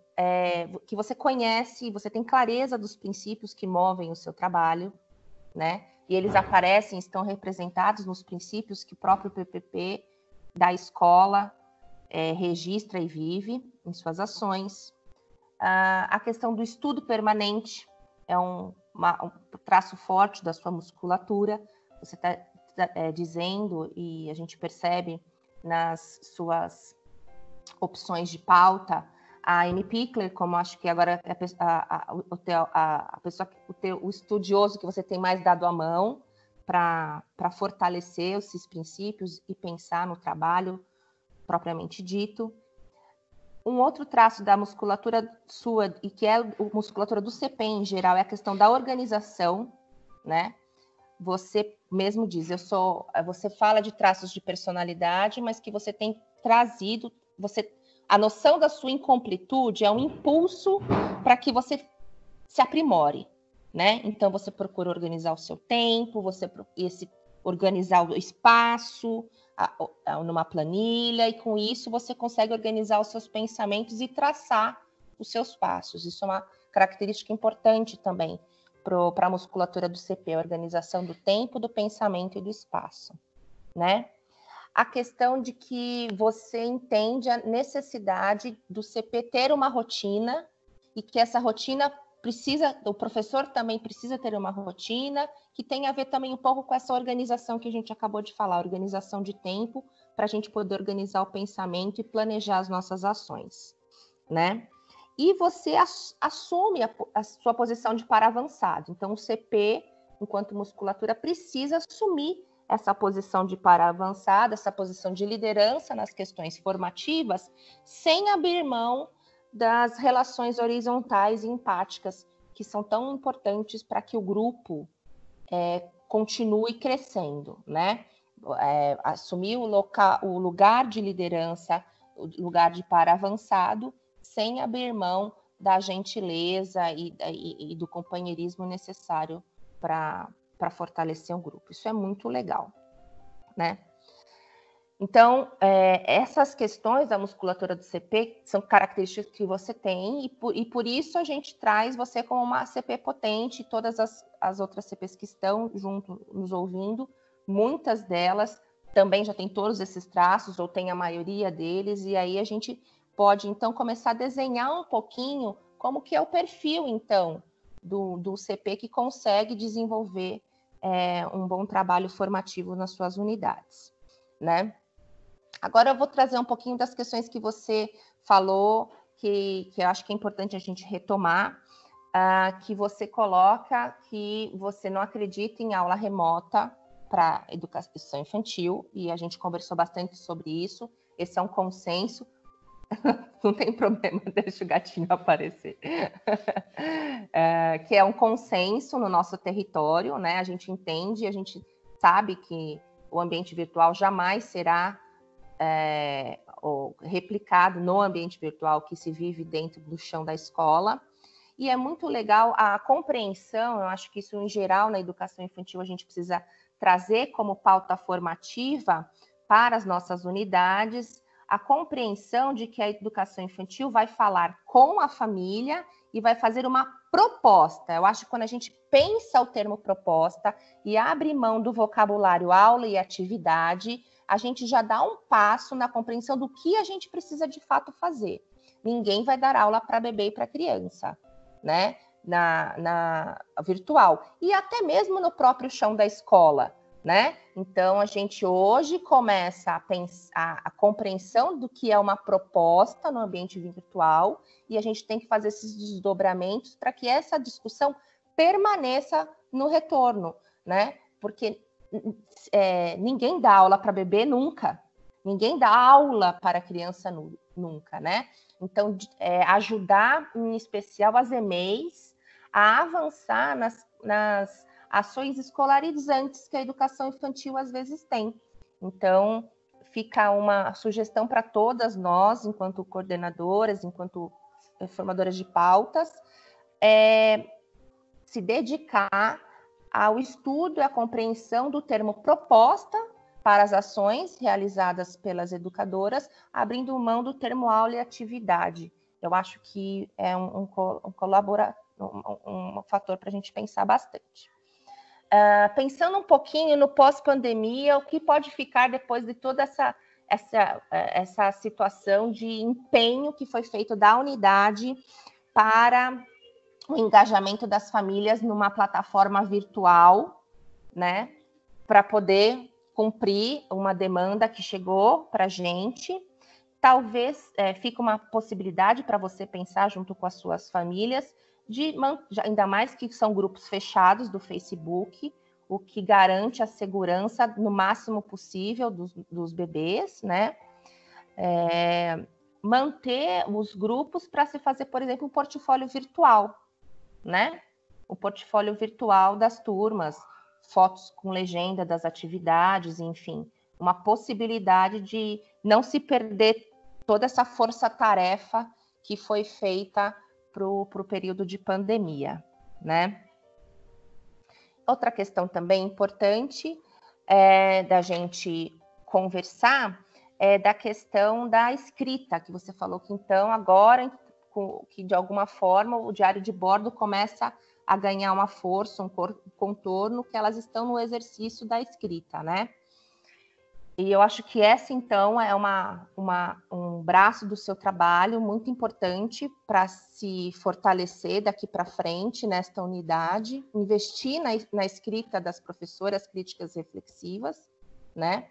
que você conhece, você tem clareza dos princípios que movem o seu trabalho, né? E eles aparecem, estão representados nos princípios que o próprio PPP da escola registra e vive em suas ações. A questão do estudo permanente é um traço forte da sua musculatura. Você está dizendo, e a gente percebe nas suas opções de pauta, a Amy Pickler, como acho que agora o estudioso que você tem mais dado à mão para fortalecer esses princípios e pensar no trabalho propriamente dito. Um outro traço da musculatura sua, e que é a musculatura do CPEM em geral, é a questão da organização, né? Você mesmo diz, você fala de traços de personalidade, mas que você tem trazido, a noção da sua incompletude é um impulso para que você se aprimore, né? Então, você procura organizar o seu tempo, esse organizar o espaço numa planilha, e com isso você consegue organizar os seus pensamentos e traçar os seus passos. Isso é uma característica importante também para a musculatura do CP, a organização do tempo, do pensamento e do espaço, né? A questão de que você entende a necessidade do CP ter uma rotina e que essa rotina o professor também precisa ter uma rotina que tem a ver também um pouco com essa organização que a gente acabou de falar, organização de tempo, para a gente poder organizar o pensamento e planejar as nossas ações, né? E você assume a sua posição de para avançado. Então, o CP, enquanto musculatura, precisa assumir essa posição de para avançado, essa posição de liderança nas questões formativas, sem abrir mão das relações horizontais e empáticas, que são tão importantes para que o grupo continue crescendo, né? Assumir o lugar de liderança, o lugar de para avançado, sem abrir mão da gentileza e do companheirismo necessário para fortalecer um grupo. Isso é muito legal, né? Então, essas questões da musculatura do CP são características que você tem, e por isso a gente traz você como uma CP potente, todas as outras CPs que estão junto nos ouvindo, muitas delas também já têm todos esses traços, ou tem a maioria deles, e aí a gente pode, então, começar a desenhar um pouquinho como que é o perfil, então, do CP que consegue desenvolver um bom trabalho formativo nas suas unidades, né? Agora eu vou trazer um pouquinho das questões que você falou, que eu acho que é importante a gente retomar, que você coloca que você não acredita em aula remota para educação infantil, e a gente conversou bastante sobre isso. Esse é um consenso. Não tem problema, deixa o gatinho aparecer. Que é um consenso no nosso território, né? A gente entende, a gente sabe que o ambiente virtual jamais será replicado no ambiente virtual que se vive dentro do chão da escola. E é muito legal a compreensão, eu acho que isso em geral na educação infantil a gente precisa trazer como pauta formativa para as nossas unidades, a compreensão de que a educação infantil vai falar com a família e vai fazer uma proposta. Eu acho que quando a gente pensa o termo proposta e abre mão do vocabulário aula e atividade, a gente já dá um passo na compreensão do que a gente precisa de fato fazer. Ninguém vai dar aula para bebê e para criança, né? Na virtual. E até mesmo no próprio chão da escola, né? Então, a gente hoje começa a pensar a compreensão do que é uma proposta no ambiente virtual, e a gente tem que fazer esses desdobramentos para que essa discussão permaneça no retorno, né? Porque ninguém dá aula para bebê nunca, ninguém dá aula para criança nunca, né? Então, ajudar, em especial, as EMEIs a avançar nas ações escolarizantes que a educação infantil às vezes tem. Então, fica uma sugestão para todas nós, enquanto coordenadoras, enquanto formadoras de pautas, se dedicar ao estudo e à compreensão do termo proposta para as ações realizadas pelas educadoras, abrindo mão do termo aula e atividade. Eu acho que é um fator para a gente pensar bastante. Pensando um pouquinho no pós-pandemia, o que pode ficar depois de toda essa situação de empenho que foi feito da unidade para o engajamento das famílias numa plataforma virtual, né, para poder cumprir uma demanda que chegou para a gente. Talvez fique uma possibilidade para você pensar junto com as suas famílias, ainda mais que são grupos fechados do Facebook, o que garante a segurança no máximo possível dos bebês, né? Manter os grupos para se fazer, por exemplo, um portfólio virtual, né? O portfólio virtual das turmas, fotos com legenda das atividades, enfim, uma possibilidade de não se perder toda essa força-tarefa que foi feita para o período de pandemia, né? Outra questão também importante da gente conversar é da questão da escrita, que você falou que então agora, que de alguma forma o diário de bordo começa a ganhar uma força, um contorno, que elas estão no exercício da escrita, né? E eu acho que essa, então, é um braço do seu trabalho muito importante para se fortalecer daqui para frente nesta unidade, investir na escrita das professoras críticas reflexivas, né?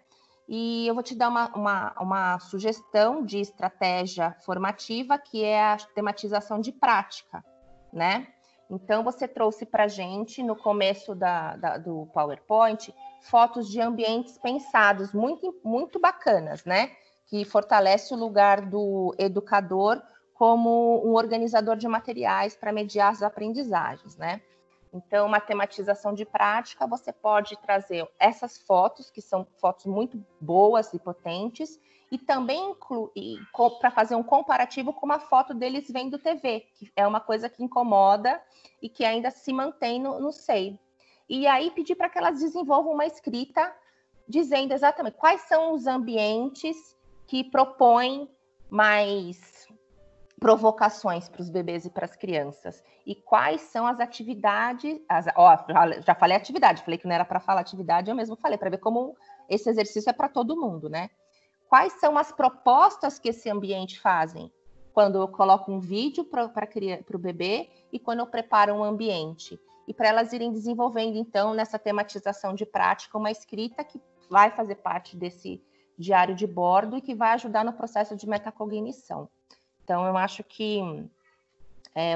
E eu vou te dar uma sugestão de estratégia formativa, que é a tematização de prática, né? Então, você trouxe para a gente, no começo do PowerPoint, fotos de ambientes pensados, muito, muito bacanas, né? Que fortalece o lugar do educador como um organizador de materiais para mediar as aprendizagens, né? Então, uma tematização de prática, você pode trazer essas fotos, que são fotos muito boas e potentes, e também para fazer um comparativo com uma foto deles vendo TV, que é uma coisa que incomoda e que ainda se mantém no SEI. E aí pedir para que elas desenvolvam uma escrita dizendo exatamente quais são os ambientes que propõem mais provocações para os bebês e para as crianças. E quais são as atividades... já falei atividade, falei que não era para falar atividade, eu mesmo falei, para ver como esse exercício é para todo mundo, né? Quais são as propostas que esse ambiente fazem? Quando eu coloco um vídeo para o bebê e quando eu preparo um ambiente. E para elas irem desenvolvendo, então, nessa tematização de prática, uma escrita que vai fazer parte desse diário de bordo e que vai ajudar no processo de metacognição. Então, eu acho que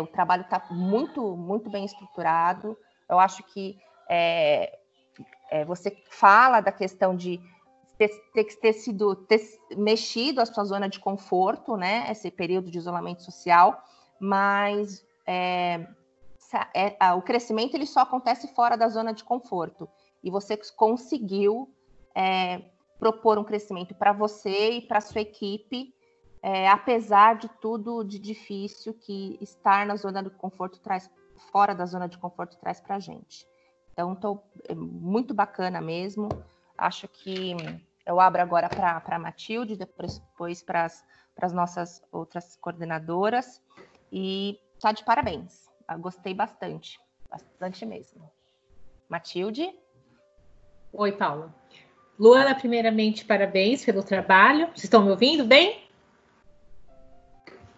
o trabalho está muito, muito bem estruturado. Eu acho que você fala da questão de ter mexido a sua zona de conforto, né? Esse período de isolamento social, mas o crescimento ele só acontece fora da zona de conforto. E você conseguiu propor um crescimento para você e para a sua equipe, apesar de tudo de difícil que estar na zona de conforto fora da zona de conforto traz para a gente. Então, muito bacana mesmo. Acho que eu abro agora para a Matilde, depois para as nossas outras coordenadoras. E tá de parabéns. Eu gostei bastante mesmo. Matilde? Oi, Paula. Luana, primeiramente, parabéns pelo trabalho. Vocês estão me ouvindo bem?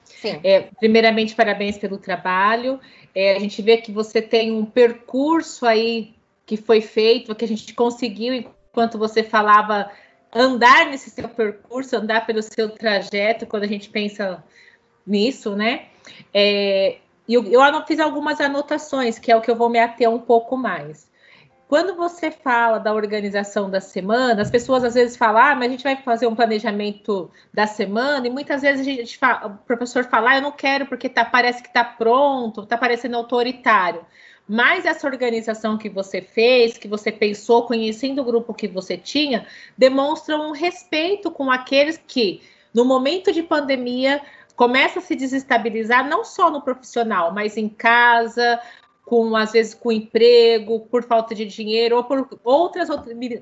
Sim. Primeiramente, parabéns pelo trabalho. A gente vê que você tem um percurso aí que foi feito, que a gente conseguiu, enquanto você falava, andar nesse seu percurso, andar pelo seu trajeto, quando a gente pensa nisso, né? E eu fiz algumas anotações, que é o que eu vou me ater um pouco mais. Quando você fala da organização da semana, as pessoas às vezes falam, mas a gente vai fazer um planejamento da semana, e muitas vezes o professor fala, eu não quero porque parece que está pronto, está parecendo autoritário. Mas essa organização que você fez, que você pensou, conhecendo o grupo que você tinha, demonstra um respeito com aqueles que, no momento de pandemia, começam a se desestabilizar, não só no profissional, mas em casa, às vezes com emprego, por falta de dinheiro, ou por outras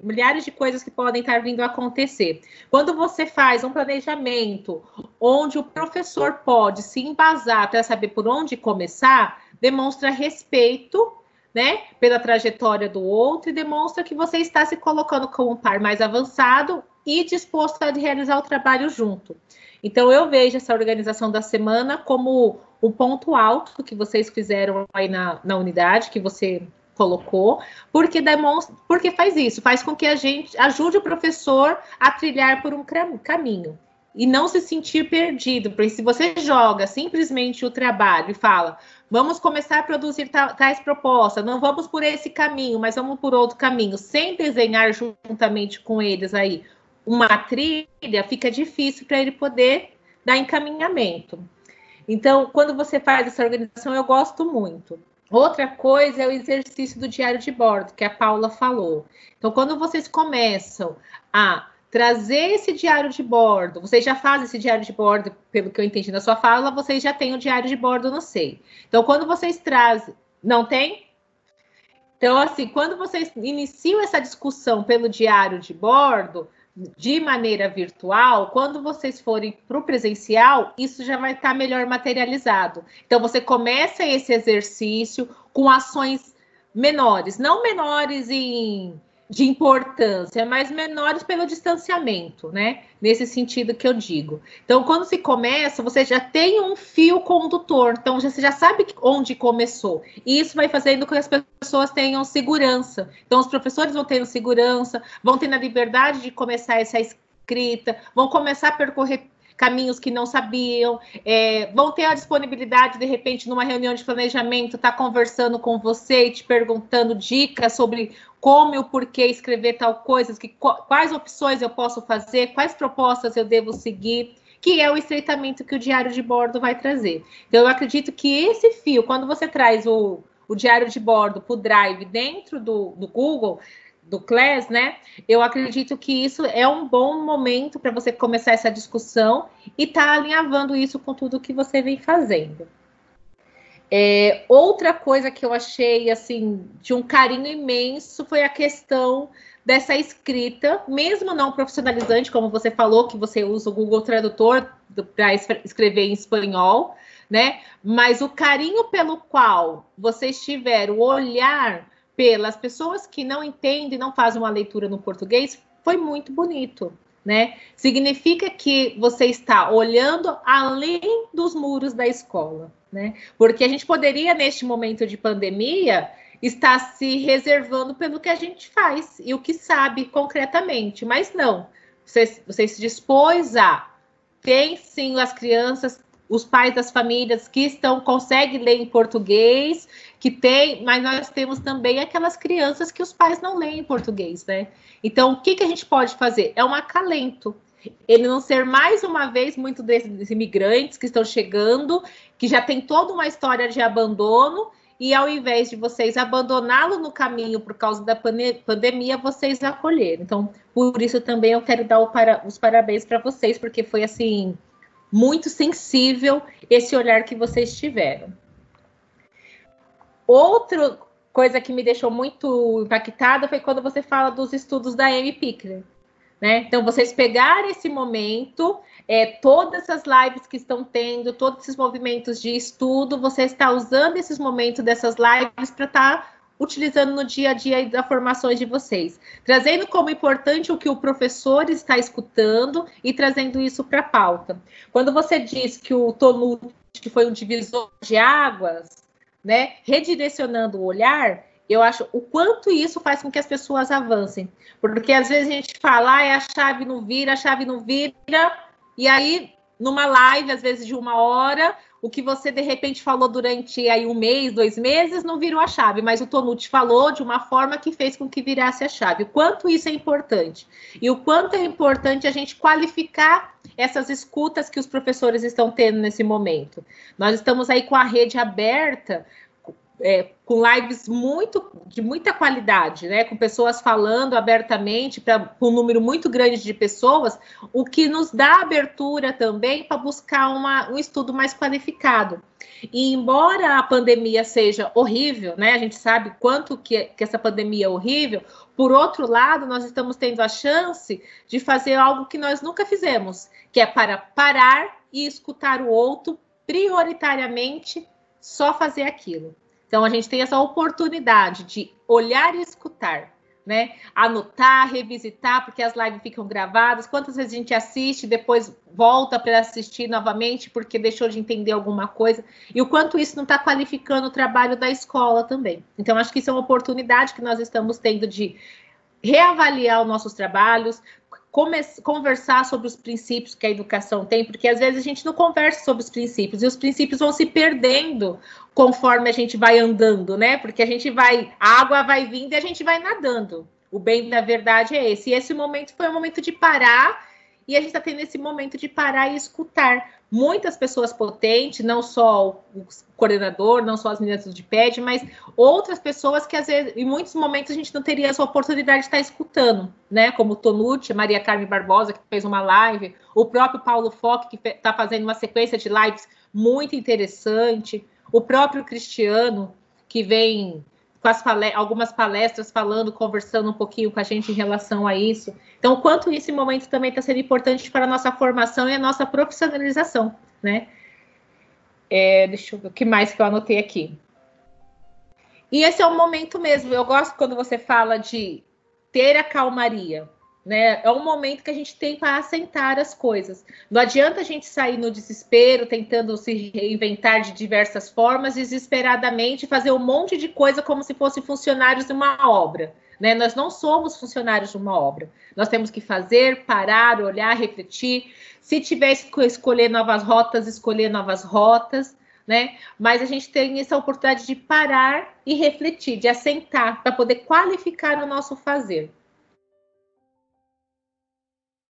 milhares de coisas que podem estar vindo a acontecer. Quando você faz um planejamento onde o professor pode se embasar para saber por onde começar, demonstra respeito, né, pela trajetória do outro e demonstra que você está se colocando como um par mais avançado e disposto a realizar o trabalho junto. Então, eu vejo essa organização da semana como um ponto alto que vocês fizeram aí na unidade, que você colocou, porque faz isso, faz com que a gente ajude o professor a trilhar por um caminho e não se sentir perdido, porque se você joga simplesmente o trabalho e fala, vamos começar a produzir tais propostas, não vamos por esse caminho, mas vamos por outro caminho, sem desenhar juntamente com eles aí uma trilha, fica difícil para ele poder dar encaminhamento. Então, quando você faz essa organização, eu gosto muito. Outra coisa é o exercício do diário de bordo, que a Paula falou. Então, quando vocês começam a trazer esse diário de bordo, vocês já fazem esse diário de bordo, pelo que eu entendi na sua fala, vocês já têm o diário de bordo no SEI. Então, quando vocês trazem... Não tem? Então, assim, quando vocês iniciam essa discussão pelo diário de bordo, de maneira virtual, quando vocês forem para o presencial, isso já vai estar melhor materializado. Então, você começa esse exercício com ações menores, não menores de importância, mas menores pelo distanciamento, né? Nesse sentido que eu digo. Então, quando se começa, você já tem um fio condutor, então você já sabe onde começou. E isso vai fazendo com que as pessoas tenham segurança. Então, os professores vão tendo segurança, vão tendo a liberdade de começar essa escrita, vão começar a percorrer caminhos que não sabiam, vão ter a disponibilidade, de repente, numa reunião de planejamento, estar conversando com você e te perguntando dicas sobre como e o porquê escrever tal coisa, quais opções eu posso fazer, quais propostas eu devo seguir, que é o estreitamento que o diário de bordo vai trazer. Então, eu acredito que esse fio, quando você traz o diário de bordo para o Drive dentro do Google, do Class, né? Eu acredito que isso é um bom momento para você começar essa discussão e tá alinhavando isso com tudo que você vem fazendo. Outra coisa que eu achei, assim, de um carinho imenso foi a questão dessa escrita, mesmo não profissionalizante, como você falou, que você usa o Google Tradutor para escrever em espanhol, né? Mas o carinho pelo qual vocês tiveram, o olhar pelas pessoas que não entendem, não fazem uma leitura no português, foi muito bonito, né? Significa que você está olhando além dos muros da escola, né? Porque a gente poderia, neste momento de pandemia, estar se reservando pelo que a gente faz e o que sabe concretamente, mas não. Você se dispôs a... Tem, sim, as crianças, os pais das famílias que conseguem ler em português, mas nós temos também aquelas crianças que os pais não leem em português, né? Então, o que a gente pode fazer? É um acalento. Ele não ser, mais uma vez, muitos desses imigrantes que estão chegando, que já tem toda uma história de abandono, e ao invés de vocês abandoná-lo no caminho por causa da pandemia, vocês acolheram. Então, por isso também eu quero dar os parabéns para vocês, porque foi, assim, muito sensível esse olhar que vocês tiveram. Outra coisa que me deixou muito impactada foi quando você fala dos estudos da Amy Pickler, né? Então, vocês pegaram esse momento, todas as lives que estão tendo, todos esses movimentos de estudo, você está usando esses momentos dessas lives para estar utilizando no dia a dia das formações de vocês, trazendo como importante o que o professor está escutando e trazendo isso para a pauta. Quando você diz que o Tonucci foi um divisor de águas, né, redirecionando o olhar, eu acho o quanto isso faz com que as pessoas avancem. Porque às vezes a gente fala, a chave não vira, e aí, numa live, às vezes de 1 hora, o que você, de repente, falou durante aí 1 mês, 2 meses, não virou a chave, mas o Tonucci falou de uma forma que fez com que virasse a chave. O quanto isso é importante. E o quanto é importante a gente qualificar essas escutas que os professores estão tendo nesse momento. Nós estamos aí com a rede aberta, com lives de muita qualidade, né? Com pessoas falando abertamente para um número muito grande de pessoas, o que nos dá abertura também para buscar um estudo mais qualificado. E embora a pandemia seja horrível, né? A gente sabe quanto que essa pandemia é horrível, por outro lado, nós estamos tendo a chance de fazer algo que nós nunca fizemos, que é parar e escutar o outro, prioritariamente, só fazer aquilo. Então, a gente tem essa oportunidade de olhar e escutar, né? Anotar, revisitar, porque as lives ficam gravadas. Quantas vezes a gente assiste, depois volta para assistir novamente, porque deixou de entender alguma coisa. E o quanto isso não está qualificando o trabalho da escola também. Então, acho que isso é uma oportunidade que nós estamos tendo de reavaliar os nossos trabalhos, conversar sobre os princípios que a educação tem, porque às vezes a gente não conversa sobre os princípios, e os princípios vão se perdendo conforme a gente vai andando, né? Porque a água vai vindo e a gente vai nadando. O bem da verdade é esse. E esse momento foi um momento de parar, e a gente está tendo esse momento de parar e escutar. Muitas pessoas potentes, não só o coordenador, não só as meninas de PED, mas outras pessoas que, às vezes, em muitos momentos, a gente não teria essa oportunidade de estar escutando, né? Como o Tonucci, Maria Carmen Barbosa, que fez uma live, o próprio Paulo Fock, que está fazendo uma sequência de lives muito interessante, o próprio Cristiano, que vem com algumas palestras falando, conversando um pouquinho com a gente em relação a isso. Então, o quanto esse momento também está sendo importante para a nossa formação e a nossa profissionalização, né? Deixa eu ver o que mais que eu anotei aqui. E esse é o momento mesmo. Eu gosto quando você fala de ter a calmaria, né? É um momento que a gente tem para assentar as coisas. Não adianta a gente sair no desespero, tentando se reinventar de diversas formas, desesperadamente, fazer um monte de coisa como se fossem funcionários de uma obra, né? Nós não somos funcionários de uma obra. Nós temos que fazer, parar, olhar, refletir. Se tiver que escolher novas rotas, escolher novas rotas, né? Mas a gente tem essa oportunidade de parar e refletir, de assentar, para poder qualificar o nosso fazer.